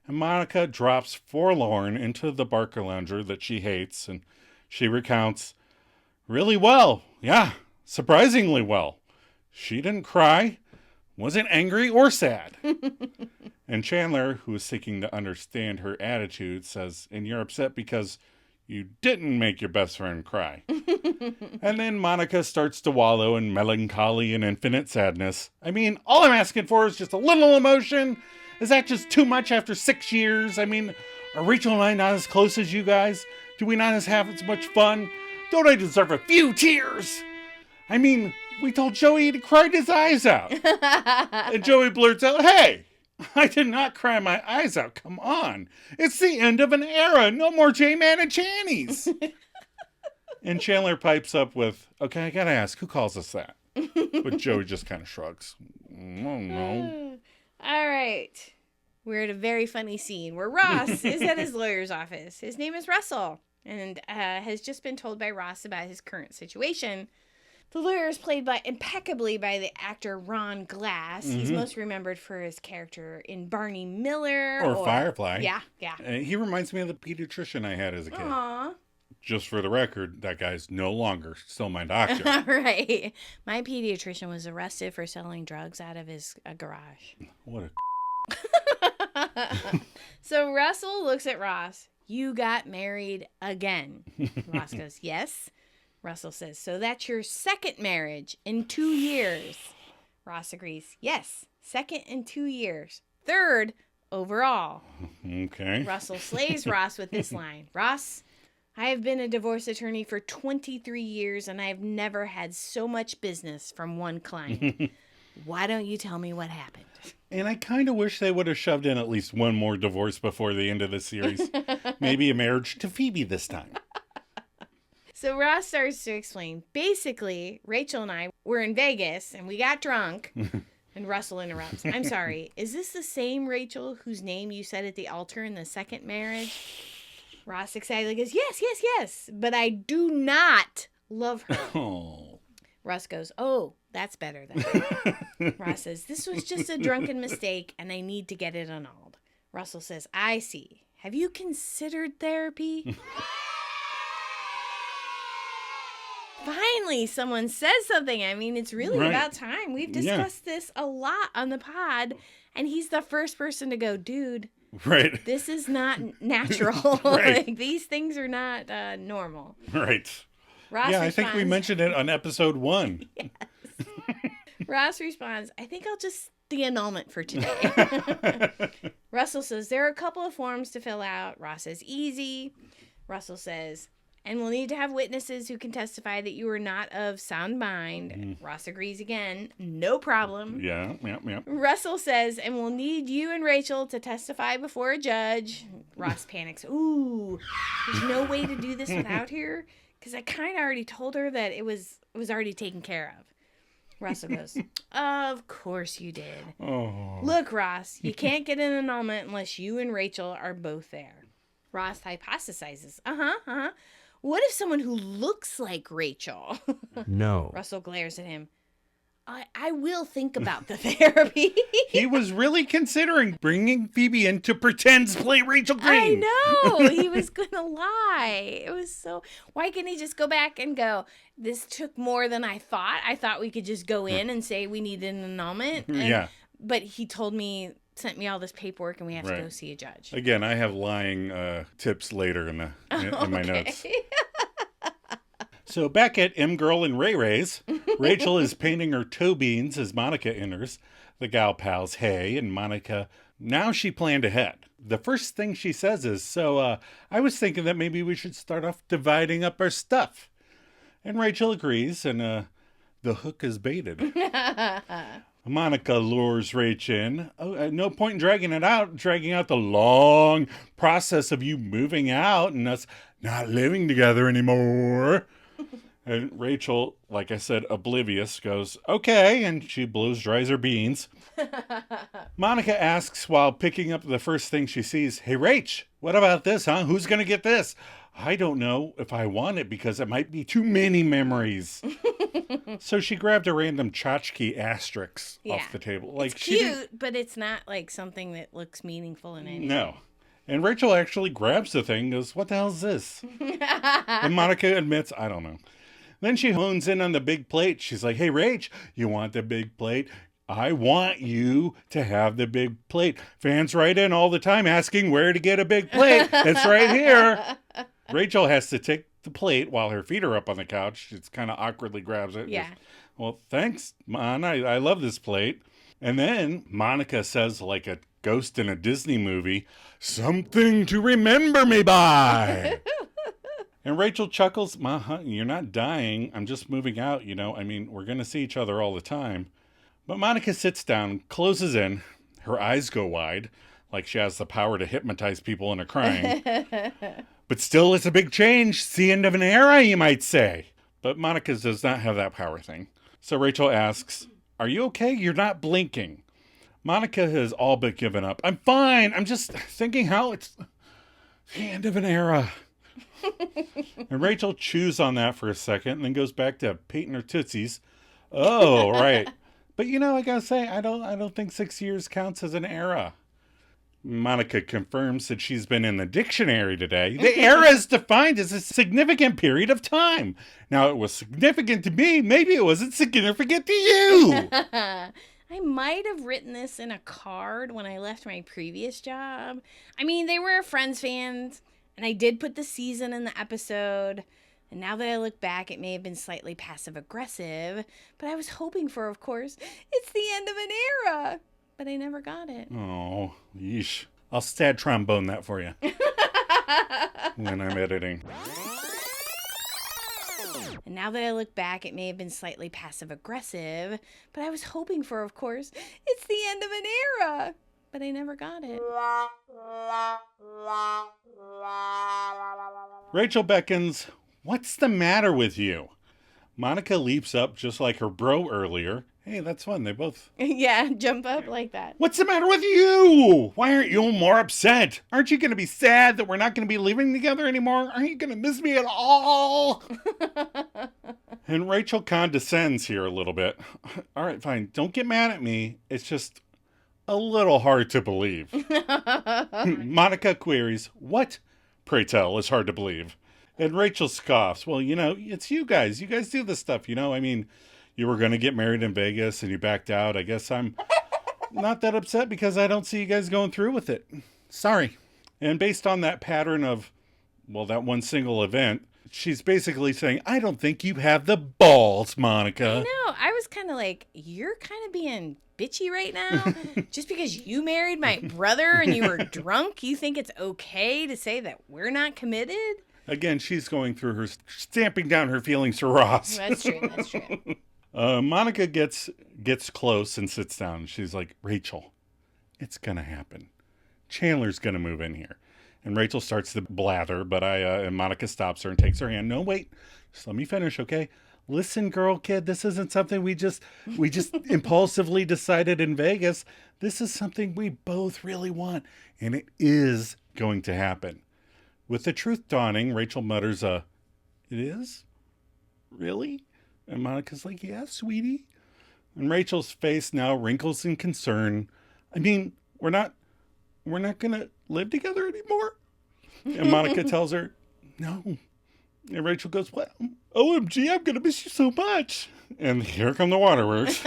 And Monica drops forlorn into the Barker lounger that she hates, and she recounts, really well. Yeah, surprisingly well. She didn't cry, wasn't angry or sad. And Chandler, who is seeking to understand her attitude, says, and you're upset because you didn't make your best friend cry. And then Monica starts to wallow in melancholy and infinite sadness. I mean, all I'm asking for is just a little emotion. Is that just too much after 6 years? I mean, are Rachel and I not as close as you guys? Do we not have as much fun? Don't I deserve a few tears? I mean, we told Joey he cried his eyes out. And Joey blurts out, hey, I did not cry my eyes out. Come on. It's the end of an era. No more J-Man and Channies. And Chandler pipes up with, okay, I gotta ask, who calls us that? But Joey just kind of shrugs. I don't know. All right. We're at a very funny scene where Ross is at his lawyer's office. His name is Russell and has just been told by Ross about his current situation. The lawyer is played impeccably by the actor Ron Glass. Mm-hmm. He's most remembered for his character in Barney Miller. Or Firefly. Yeah. He reminds me of the pediatrician I had as a kid. Aww. Just for the record, that guy's no longer still my doctor. Right. My pediatrician was arrested for selling drugs out of his garage. What So Russell looks at Ross. You got married again. Ross goes, yes. Russell says, so that's your second marriage in 2 years. Ross agrees, yes, second in 2 years. Third overall. Okay. Russell slays Ross with this line. Ross, I have been a divorce attorney for 23 years and I have never had so much business from one client. Why don't you tell me what happened? And I kind of wish they would have shoved in at least one more divorce before the end of the series. Maybe a marriage to Phoebe this time. So Ross starts to explain. Basically, Rachel and I were in Vegas and we got drunk. And Russell interrupts. I'm sorry. Is this the same Rachel whose name you said at the altar in the second marriage? Ross excitedly goes, yes. But I do not love her. Oh. Russ goes, oh, that's better then. Ross says, this was just a drunken mistake and I need to get it annulled. Russell says, I see. Have you considered therapy? Finally, someone says something. I mean, it's really about time. We've discussed this a lot on the pod, and he's the first person to go, dude, right? This is not natural. Right. Like, these things are not normal. Right. Ross responds, I think we mentioned it on episode 1. Yes. Ross responds, I think I'll just the annulment for today. Russell says, there are a couple of forms to fill out. Ross says, easy. Russell says, and we'll need to have witnesses who can testify that you are not of sound mind. Mm. Ross agrees again. No problem. Yeah. Russell says, and we'll need you and Rachel to testify before a judge. Ross panics. Ooh, there's no way to do this without her? Because I kind of already told her that it was already taken care of. Russell goes, of course you did. Oh. Look, Ross, you can't get an annulment unless you and Rachel are both there. Ross hypothesizes. What if someone who looks like Rachel? No. Russell glares at him. I will think about the therapy. He was really considering bringing Phoebe in to pretend to play Rachel Green. I know. He was going to lie. It was so... Why can't he just go back and go, this took more than I thought. I thought we could just go in and say we need an annulment. And, but he sent me all this paperwork and we have to go see a judge. Again, I have lying tips later in my notes. So back at M-Girl and Ray Ray's, Rachel is painting her toe beans as Monica enters. The gal pals hey, and Monica, now she planned ahead. The first thing she says is, so I was thinking that maybe we should start off dividing up our stuff. And Rachel agrees, and the hook is baited. Monica lures Rach in. Oh, no point in dragging out the long process of you moving out and us not living together anymore. And Rachel, like I said, oblivious, goes, okay, and she blows dries her beans. Monica asks while picking up the first thing she sees, hey, Rach, what about this, huh? Who's going to get this? I don't know if I want it because it might be too many memories. So she grabbed a random tchotchke asterisk off the table. Like, it's cute, but it's not like something that looks meaningful in any way. No. And Rachel actually grabs the thing and goes, what the hell is this? And Monica admits, I don't know. Then she hones in on the big plate. She's like, hey, Rach, you want the big plate? I want you to have the big plate. Fans write in all the time asking where to get a big plate. It's right here. Rachel has to take the plate while her feet are up on the couch. She kind of awkwardly grabs it. Yeah. Well, thanks, Mon. I love this plate. And then Monica says, like a ghost in a Disney movie, something to remember me by. And Rachel chuckles, you're not dying. I'm just moving out, I mean, we're going to see each other all the time. But Monica sits down, closes in. Her eyes go wide, like she has the power to hypnotize people into crying. But still, it's a big change. It's the end of an era, you might say. But Monica does not have that power thing. So Rachel asks, are you okay? You're not blinking. Monica has all but given up. I'm fine. I'm just thinking how it's the end of an era. And Rachel chews on that for a second and then goes back to painting her tootsies. Oh, right. But I gotta say, I don't think 6 years counts as an era. Monica confirms that she's been in the dictionary today. The era is defined as a significant period of time. Now, it was significant to me. Maybe it wasn't significant to you. I might have written this in a card when I left my previous job. I mean, they were Friends fans, and I did put the season in the episode. And now that I look back, it may have been slightly passive-aggressive. But I was hoping for, of course, it's the end of an era. But I never got it. Oh, yeesh. I'll stab trombone that for you when I'm editing. And now that I look back, it may have been slightly passive-aggressive. But I was hoping for, of course, it's the end of an era. But I never got it. Rachel beckons, what's the matter with you? Monica leaps up just like her bro earlier. Hey, that's fun. They both... Yeah, jump up like that. What's the matter with you? Why aren't you more upset? Aren't you going to be sad that we're not going to be living together anymore? Aren't you going to miss me at all? And Rachel condescends here a little bit. All right, fine. Don't get mad at me. It's just a little hard to believe. Monica queries, what, pray tell, is hard to believe? And Rachel scoffs. Well, it's you guys. You guys do this stuff, I mean... You were going to get married in Vegas and you backed out. I guess I'm not that upset because I don't see you guys going through with it. Sorry. And based on that pattern of, that one single event, she's basically saying, I don't think you have the balls, Monica. I know. I was kind of like, you're kind of being bitchy right now. Just because you married my brother and you were drunk, you think it's okay to say that we're not committed? Again, she's going through her, stamping down her feelings for Ross. That's true. That's true. Monica gets close and sits down. She's like, Rachel, it's going to happen. Chandler's going to move in here. And Rachel starts to blather, but and Monica stops her and takes her hand. No, wait, just let me finish, okay? Listen, girl, kid, this isn't something we just impulsively decided in Vegas. This is something we both really want, and it is going to happen. With the truth dawning, Rachel mutters, it is? Really? And Monica's like, yeah, sweetie. And Rachel's face now wrinkles in concern. I mean, we're not going to live together anymore? And Monica tells her, no. And Rachel goes, well, OMG, I'm going to miss you so much. And here come the waterworks.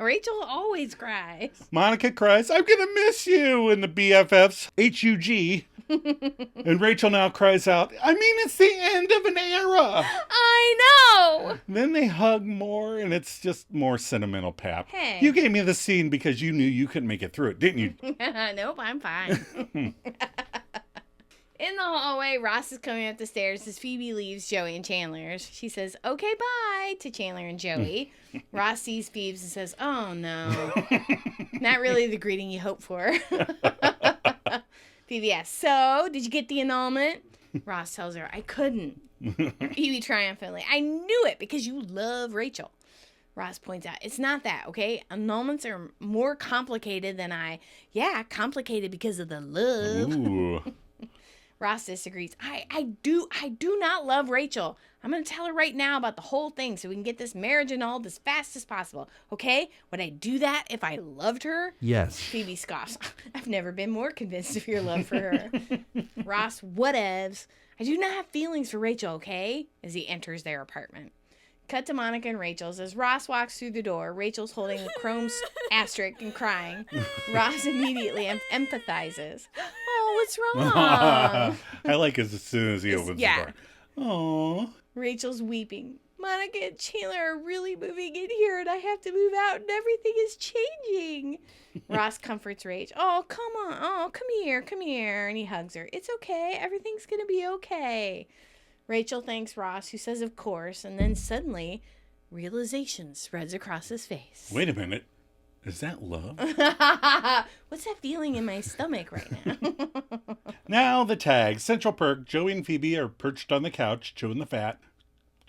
Rachel always cries. Monica cries, I'm going to miss you. And the BFFs, HUG, And Rachel now cries out, I mean, it's the end of an era. I know. Then they hug more, and it's just more sentimental pap. Hey. You gave me the scene because you knew you couldn't make it through it, didn't you? Nope, I'm fine. In the hallway, Ross is coming up the stairs as Phoebe leaves Joey and Chandler's. She says, okay, bye, to Chandler and Joey. Ross sees Phoebe and says, oh, no. Not really the greeting you hope for. Phoebe asks, so, did you get the annulment? Ross tells her, I couldn't. Phoebe triumphantly, I knew it because you love Rachel. Ross points out, it's not that, okay? Annulments are more complicated than complicated because of the love. Ooh. Ross disagrees. I do not love Rachel. I'm going to tell her right now about the whole thing so we can get this marriage annulled as fast as possible. Okay? Would I do that if I loved her? Yes. Phoebe scoffs. I've never been more convinced of your love for her. Ross, whatevs. I do not have feelings for Rachel, okay? As he enters their apartment. Cut to Monica and Rachel's. As Ross walks through the door, Rachel's holding the chrome asterisk and crying. Ross immediately empathizes. Oh, what's wrong? I like it as soon as he opens the door. Aww. Rachel's weeping. Monica and Chandler are really moving in here, and I have to move out, and everything is changing. Ross comforts Rach. Oh, come on. Oh, come here. And he hugs her. It's okay. Everything's going to be okay. Rachel thanks Ross, who says of course, and then suddenly, realization spreads across his face. Wait a minute. Is that love? What's that feeling in my stomach right now? Now the tag. Central Perk. Joey and Phoebe are perched on the couch, chewing the fat.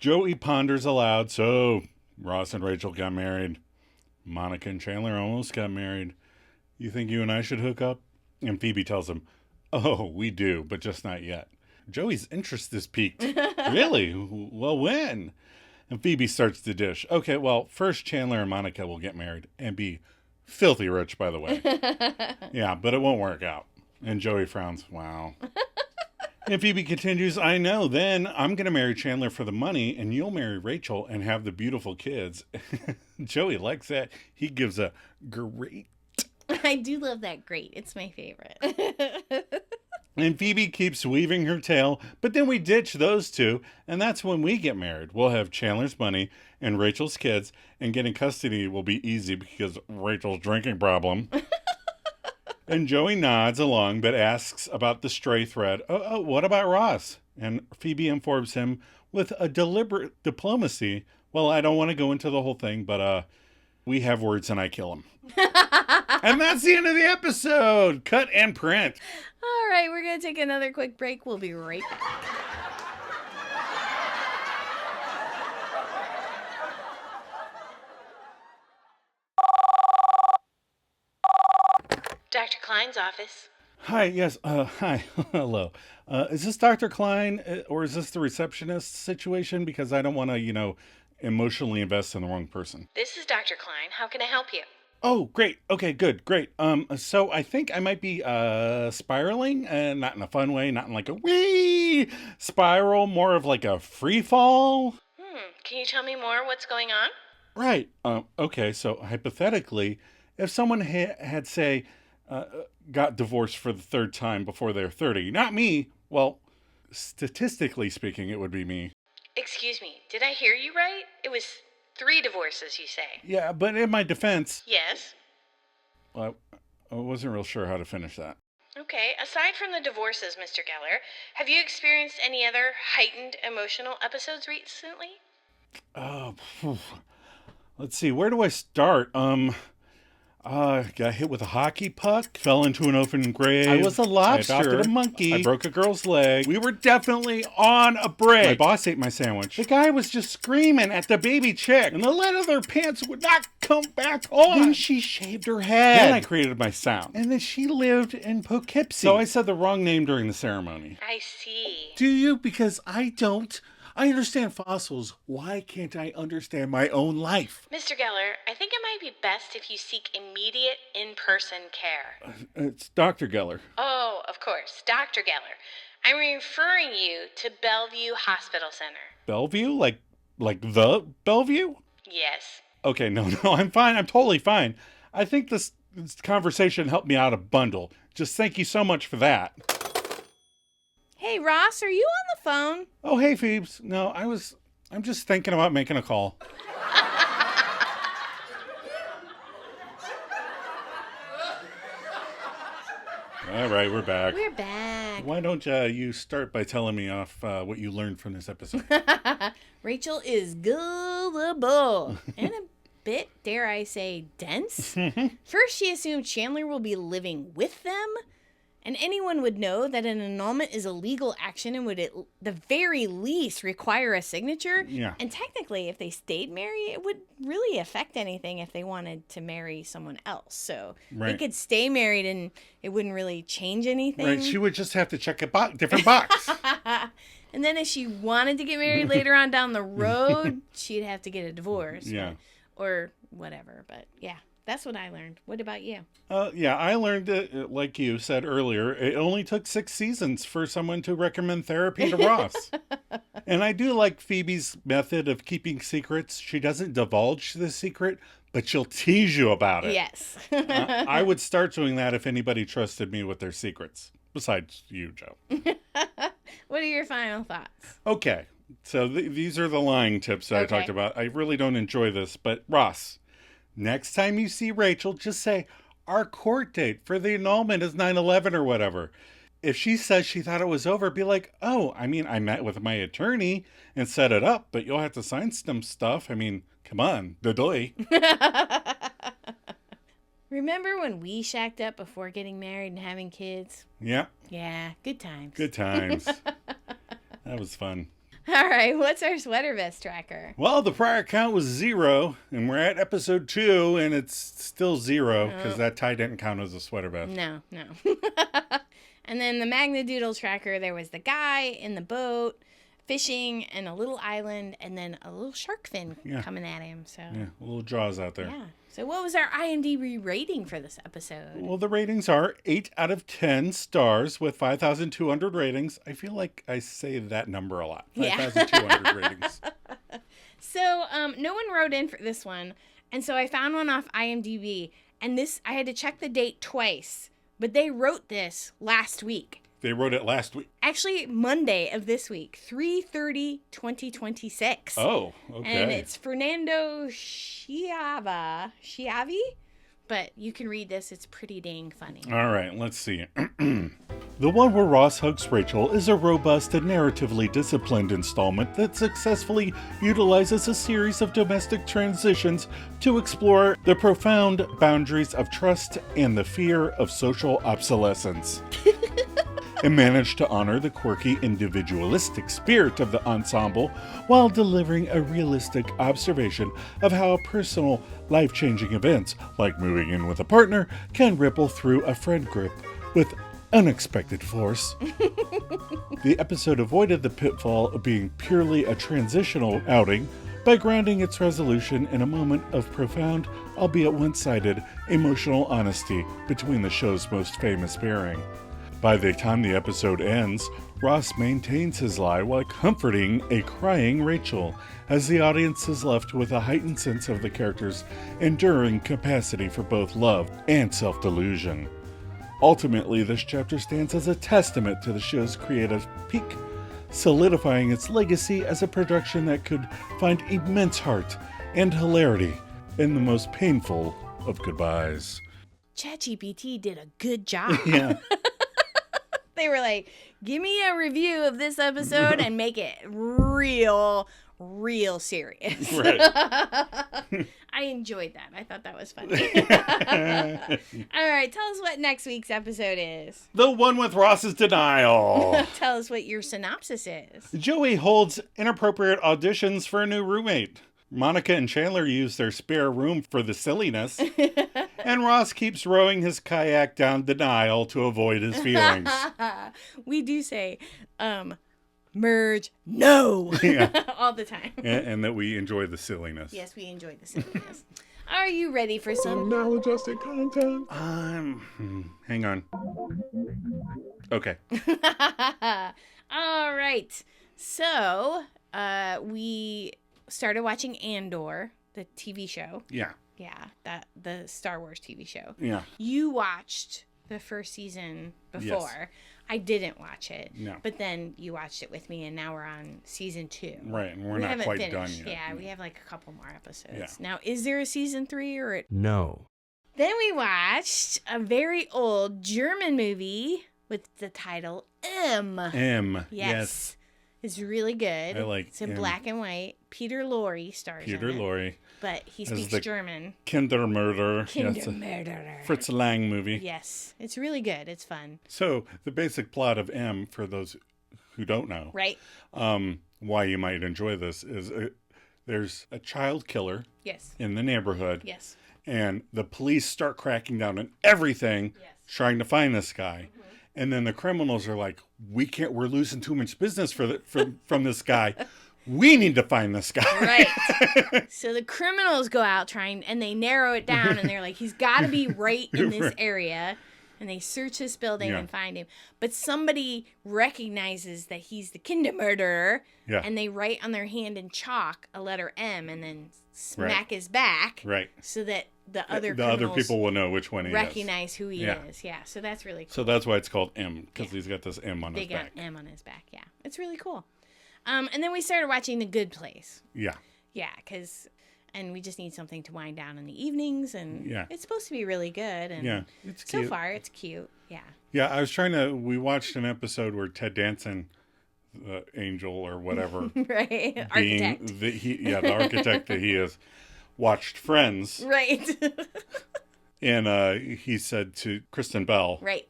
Joey ponders aloud. So, Ross and Rachel got married. Monica and Chandler almost got married. You think you and I should hook up? And Phoebe tells him, oh, we do, but just not yet. Joey's interest is piqued. Really? Well, when? And Phoebe starts to dish. Okay, well, first Chandler and Monica will get married and be filthy rich, by the way. Yeah, but it won't work out. And Joey frowns. Wow. And Phoebe continues, I know, then I'm going to marry Chandler for the money and you'll marry Rachel and have the beautiful kids. Joey likes that. He gives a great. I do love that great. It's my favorite. And Phoebe keeps weaving her tale, but then we ditch those two, and that's when we get married. We'll have Chandler's money and Rachel's kids, and getting custody will be easy because Rachel's drinking problem. And Joey nods along, but asks about the stray thread. Oh, what about Ross? And Phoebe informs him with a deliberate diplomacy. Well, I don't want to go into the whole thing, but we have words and I kill him. And that's the end of the episode. Cut and print. All right, we're going to take another quick break. We'll be right back. Dr. Klein's office. Hi, yes, hi, hello. Is this Dr. Klein, or is this the receptionist situation? Because I don't want to, emotionally invest in the wrong person. This is Dr. Klein. How can I help you? Oh, great. Okay, good, great. So I think I might be spiraling, not in a fun way, not in like a wee spiral, more of like a free fall. Can you tell me more? What's going on? Right. Okay, so hypothetically, if someone had say, got divorced for the third time before they're 30, not me, well, statistically speaking, it would be me. Excuse me, did I hear you right? It was 3 divorces, you say? Yeah, but in my defense... Yes? Well, I wasn't real sure how to finish that. Okay, aside from the divorces, Mr. Geller, have you experienced any other heightened emotional episodes recently? Let's see, where do I start? Got hit with a hockey puck, fell into an open grave. I was a lobster. I adopted a monkey. I broke a girl's leg. We were definitely on a break. My boss ate my sandwich. The guy was just screaming at the baby chick, and the leather pants would not come back on. Then she shaved her head. Then I created my sound. And then she lived in Poughkeepsie. So I said the wrong name during the ceremony. I see. Do you? Because I don't. I understand fossils. Why can't I understand my own life? Mr. Geller, I think it might be best if you seek immediate in-person care. It's Dr. Geller. Oh, of course, Dr. Geller. I'm referring you to Bellevue Hospital Center. Bellevue? Like the Bellevue? Yes. Okay, no, I'm fine. I'm totally fine. I think this conversation helped me out a bundle. Just thank you so much for that. Hey, Ross, are you on the phone? Oh, hey, Phoebes. No, I'm just thinking about making a call. All right, we're back. We're back. Why don't you start by telling me off what you learned from this episode? Rachel is gullible and a bit, dare I say, dense. First, she assumed Chandler will be living with them, and anyone would know that an annulment is a legal action and would at the very least require a signature. Yeah. And technically, if they stayed married, it would really affect anything if they wanted to marry someone else. So they could stay married and it wouldn't really change anything. Right, she would just have to check a different box. And then if she wanted to get married later on down the road, she'd have to get a divorce. Yeah. Or whatever. But yeah, that's what I learned. What about you? Yeah, I learned that, like you said earlier, it only took 6 seasons for someone to recommend therapy to Ross. And I do like Phoebe's method of keeping secrets. She doesn't divulge the secret, but she'll tease you about it. Yes. I would start doing that if anybody trusted me with their secrets. Besides you, Joe. What are your final thoughts? Okay, so these are the lying tips that I talked about. I really don't enjoy this, but Ross, next time you see Rachel, just say, our court date for the annulment is 9/11 or whatever. If she says she thought it was over, be like, oh, I mean, I met with my attorney and set it up, but you'll have to sign some stuff. I mean, come on, doy. Remember when we shacked up before getting married and having kids? Yeah. Yeah, good times. Good times. That was fun. All right, what's our sweater vest tracker? Well, the prior count was 0, and we're at episode 2, and it's still 0, because that tie didn't count as a sweater vest. No. And then the Magnadoodle tracker, there was the guy in the boat fishing and a little island and then a little shark fin coming at him. So Yeah, little jaws out there. Yeah. So what was our IMDb rating for this episode? Well, the ratings are 8 out of 10 stars with 5,200 ratings. I feel like I say that number a lot. 5,200 ratings. So no one wrote in for this one. And so I found one off IMDb. And this, I had to check the date twice. But they wrote this last week. They wrote it last week. Actually, Monday of this week, 3/30/2026. Oh, okay. And it's Fernando Schiavi, but you can read this. It's pretty dang funny. All right, let's see. The one where Ross hugs Rachel is a robust and narratively disciplined installment that successfully utilizes a series of domestic transitions to explore the profound boundaries of trust and the fear of social obsolescence. And managed to honor the quirky, individualistic spirit of the ensemble while delivering a realistic observation of how personal, life-changing events, like moving in with a partner, can ripple through a friend group with unexpected force. The episode avoided the pitfall of being purely a transitional outing by grounding its resolution in a moment of profound, albeit one-sided, emotional honesty between the show's most famous pairing. By the time the episode ends, Ross maintains his lie while comforting a crying Rachel, as the audience is left with a heightened sense of the character's enduring capacity for both love and self-delusion. Ultimately, this chapter stands as a testament to the show's creative peak, solidifying its legacy as a production that could find immense heart and hilarity in the most painful of goodbyes. ChatGPT did a good job. Yeah. They were like, give me a review of this episode and make it real serious. Right. I enjoyed that. I thought that was funny. All right, tell us what next week's episode is. The one with Ross's denial. Tell us what your synopsis is. Joey holds inappropriate auditions for a new roommate. Monica and Chandler use their spare room for the silliness. And Ross keeps rowing his kayak down denial to avoid his feelings. We do say, merge, no, all the time. And that we enjoy the silliness. Yes, we enjoy the silliness. Are you ready for some Maladjusted content? Hang on. Okay. All right. So, we started watching Andor, the TV show. Yeah. Yeah, the Star Wars TV show. Yeah. You watched the first season before. Yes. I didn't watch it. No. But then you watched it with me, and now we're on season 2. Right, and we're we not haven't quite finished. done yet. Yeah, we have like a couple more episodes. Yeah. Now, is there a season 3 or it? No. Then we watched a very old German movie with the title M. M. Yes. It's really good. I like It's in M. black and white. Peter Lorre stars Peter in it. Lorre. But he As speaks the German. Kindermurder. Kindermurderer. Fritz Lang movie. Yes. It's really good. It's fun. So the basic plot of M, for those who don't know, Right? why you might enjoy this is there's a child killer Yes. in the neighborhood, Yes. and the police start cracking down on everything, Yes. trying to find this guy. And then the criminals are like, we're losing too much business from this guy. We need to find this guy. Right. So the criminals go out and they narrow it down, and they're like, he's got to be right in this area. And they search this building and find him. But somebody recognizes that he's the Kindermurderer, and they write on their hand in chalk a letter M and then smack his back, Right. so that the other people will know which one he recognize who he Yeah. is. Yeah, so that's really cool. So that's why it's called M, because he's got this M on his They got back. M on his back, yeah. It's really cool. And then we started watching The Good Place. Yeah. Yeah, and we just need something to wind down in the evenings, and it's supposed to be really good. And Yeah, it's so cute. far, it's cute. Yeah. Yeah, we watched an episode where Ted Danson, the angel or whatever, Right. being Architect. the architect that he is, watched Friends, Right. and he said to Kristen Bell, Right.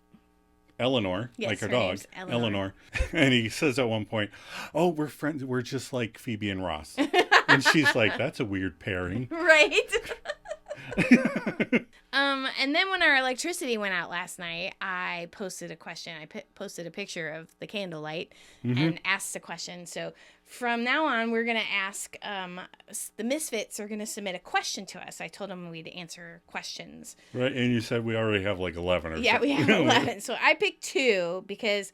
Eleanor, Yes, like her her dog, name's Eleanor. and he says at one point, "Oh, we're friends. We're just like Phoebe and Ross," and she's like, "That's a weird pairing." Right. And then when our electricity went out last night, I posted a question. I posted a picture of the candlelight and asked a question. So from now on, we're going to ask, the Misfits are going to submit a question to us. I told them we'd answer questions. Right, and you said we already have like 11 or Yeah, something. we have 11. So I picked 2 because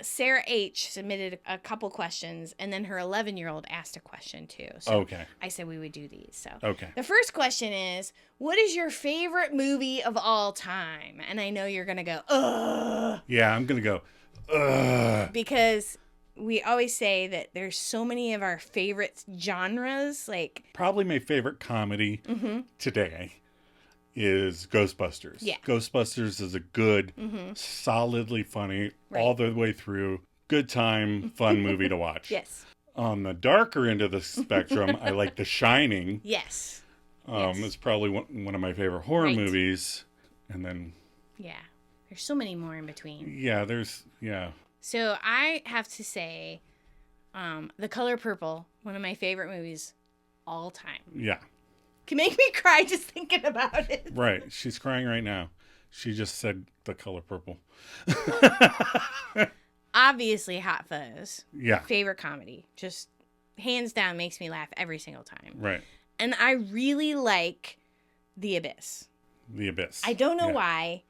Sarah H. submitted a couple questions, and then her 11-year-old asked a question too. So Okay. I said we would do these. So Okay. the first question is, what is your favorite movie of all time? And I know you're going to go, ugh. Yeah, I'm going to go, ugh. Because we always say that there's so many of our favorite genres. Like, Probably my favorite comedy today is Ghostbusters. Yeah. Ghostbusters is a good, solidly funny, all the way through, good time, fun movie to watch. yes. On the darker end of the spectrum, I like The Shining. Yes. It's probably one of my favorite horror Right. movies. And then, Yeah. There's so many more in between. yeah. So I have to say, The Color Purple, one of my favorite movies all time. Yeah. Can make me cry just thinking about it. Right. She's crying right now. She just said The Color Purple. Obviously, Hot Fuzz. Yeah. Favorite comedy. Just hands down makes me laugh every single time. Right. And I really like The Abyss. The Abyss. I don't know Yeah. why,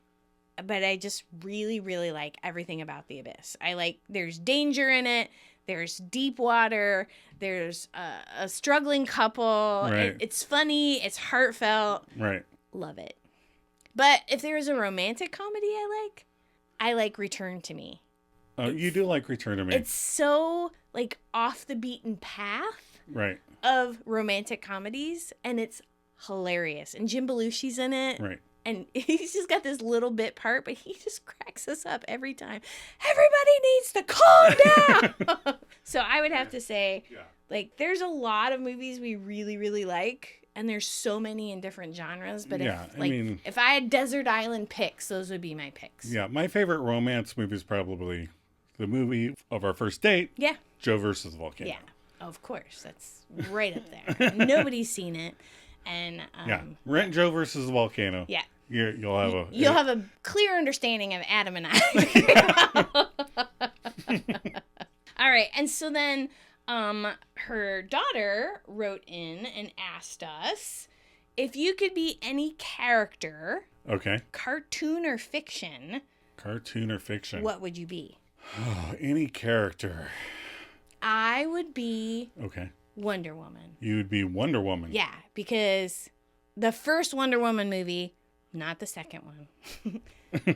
but I just really, really like everything about The Abyss. I like, there's danger in it. There's deep water. There's a struggling couple. Right. It's funny. It's heartfelt. Right. Love it. But if there is a romantic comedy I like Return to Me. Oh, you do like Return to Me. It's so like off the beaten path Right. of romantic comedies, and it's hilarious. And Jim Belushi's in it. Right. And he's just got this little bit part, but he just cracks us up every time. Everybody needs to calm down. So I would have to say, like, there's a lot of movies we really, really like, and there's so many in different genres. But if I had Desert Island picks, those would be my picks. Yeah, my favorite romance movie is probably the movie of our first date. Yeah. Joe versus the Volcano. Yeah, of course. That's right up there. Nobody's seen it. And rent Joe versus the Volcano. Yeah. You'll have a clear understanding of Adam and I. All right, and so then her daughter wrote in and asked us if you could be any character, Okay. cartoon or fiction, Cartoon or fiction? what would you be? Oh, any character. I would be Okay. Wonder Woman. You would be Wonder Woman. Yeah, because the first Wonder Woman movie Not the second one.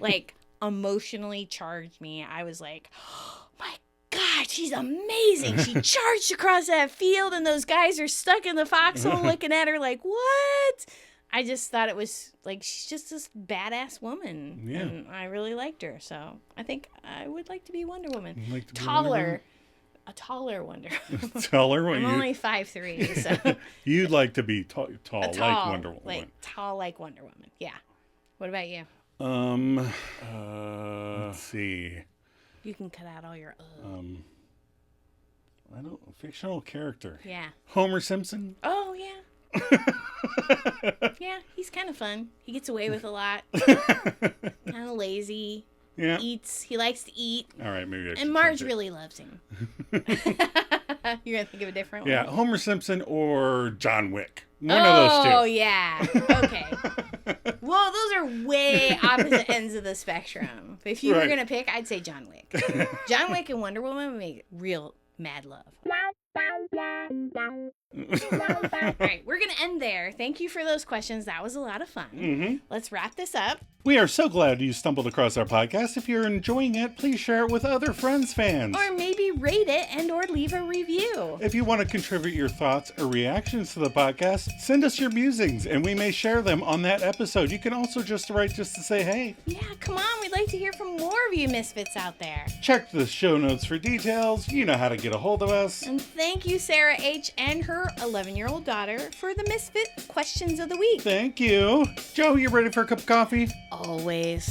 Like, emotionally charged me. I was like, oh my God, she's amazing. She charged across that field, and those guys are stuck in the foxhole looking at her like, what? I just thought it was like, she's just this badass woman. Yeah. And I really liked her. So I think I would like to be Wonder Woman. Like to be Taller. Wonder Woman? A taller Wonder Woman. Taller? I'm only 5'3", so. You'd like to be tall like Wonder Woman. Like, tall like Wonder Woman. Yeah. What about you? Let's see. You can cut out all your I don't, fictional character. Yeah. Homer Simpson? Oh, yeah. Yeah, he's kind of fun. He gets away with a lot. Kind of lazy. Yeah. Eats. He likes to eat. All right, maybe I should And Marge change it. really loves him. You're going to think of a different one? Yeah, Homer Simpson or John Wick. One of those two. Oh, yeah. Okay. Well, those are way opposite ends of the spectrum. If you were Right. going to pick, I'd say John Wick. John Wick and Wonder Woman would make real mad love. All right, we're going to end there. Thank you for those questions. That was a lot of fun. Mm-hmm. Let's wrap this up. We are so glad you stumbled across our podcast. If you're enjoying it, please share it with other Friends fans. Or maybe rate it and or leave a review. If you want to contribute your thoughts or reactions to the podcast, send us your musings and we may share them on that episode. You can also just write just to say hey. Yeah, come on. We'd like to hear from more of you misfits out there. Check the show notes for details. You know how to get a hold of us. And thank you, Sarah H. and her 11-year-old daughter for the Misfit Questions of the Week. Thank you. Joe, you ready for a cup of coffee? Always.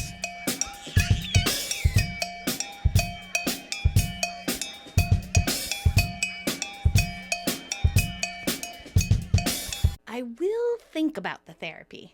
I will think about the therapy.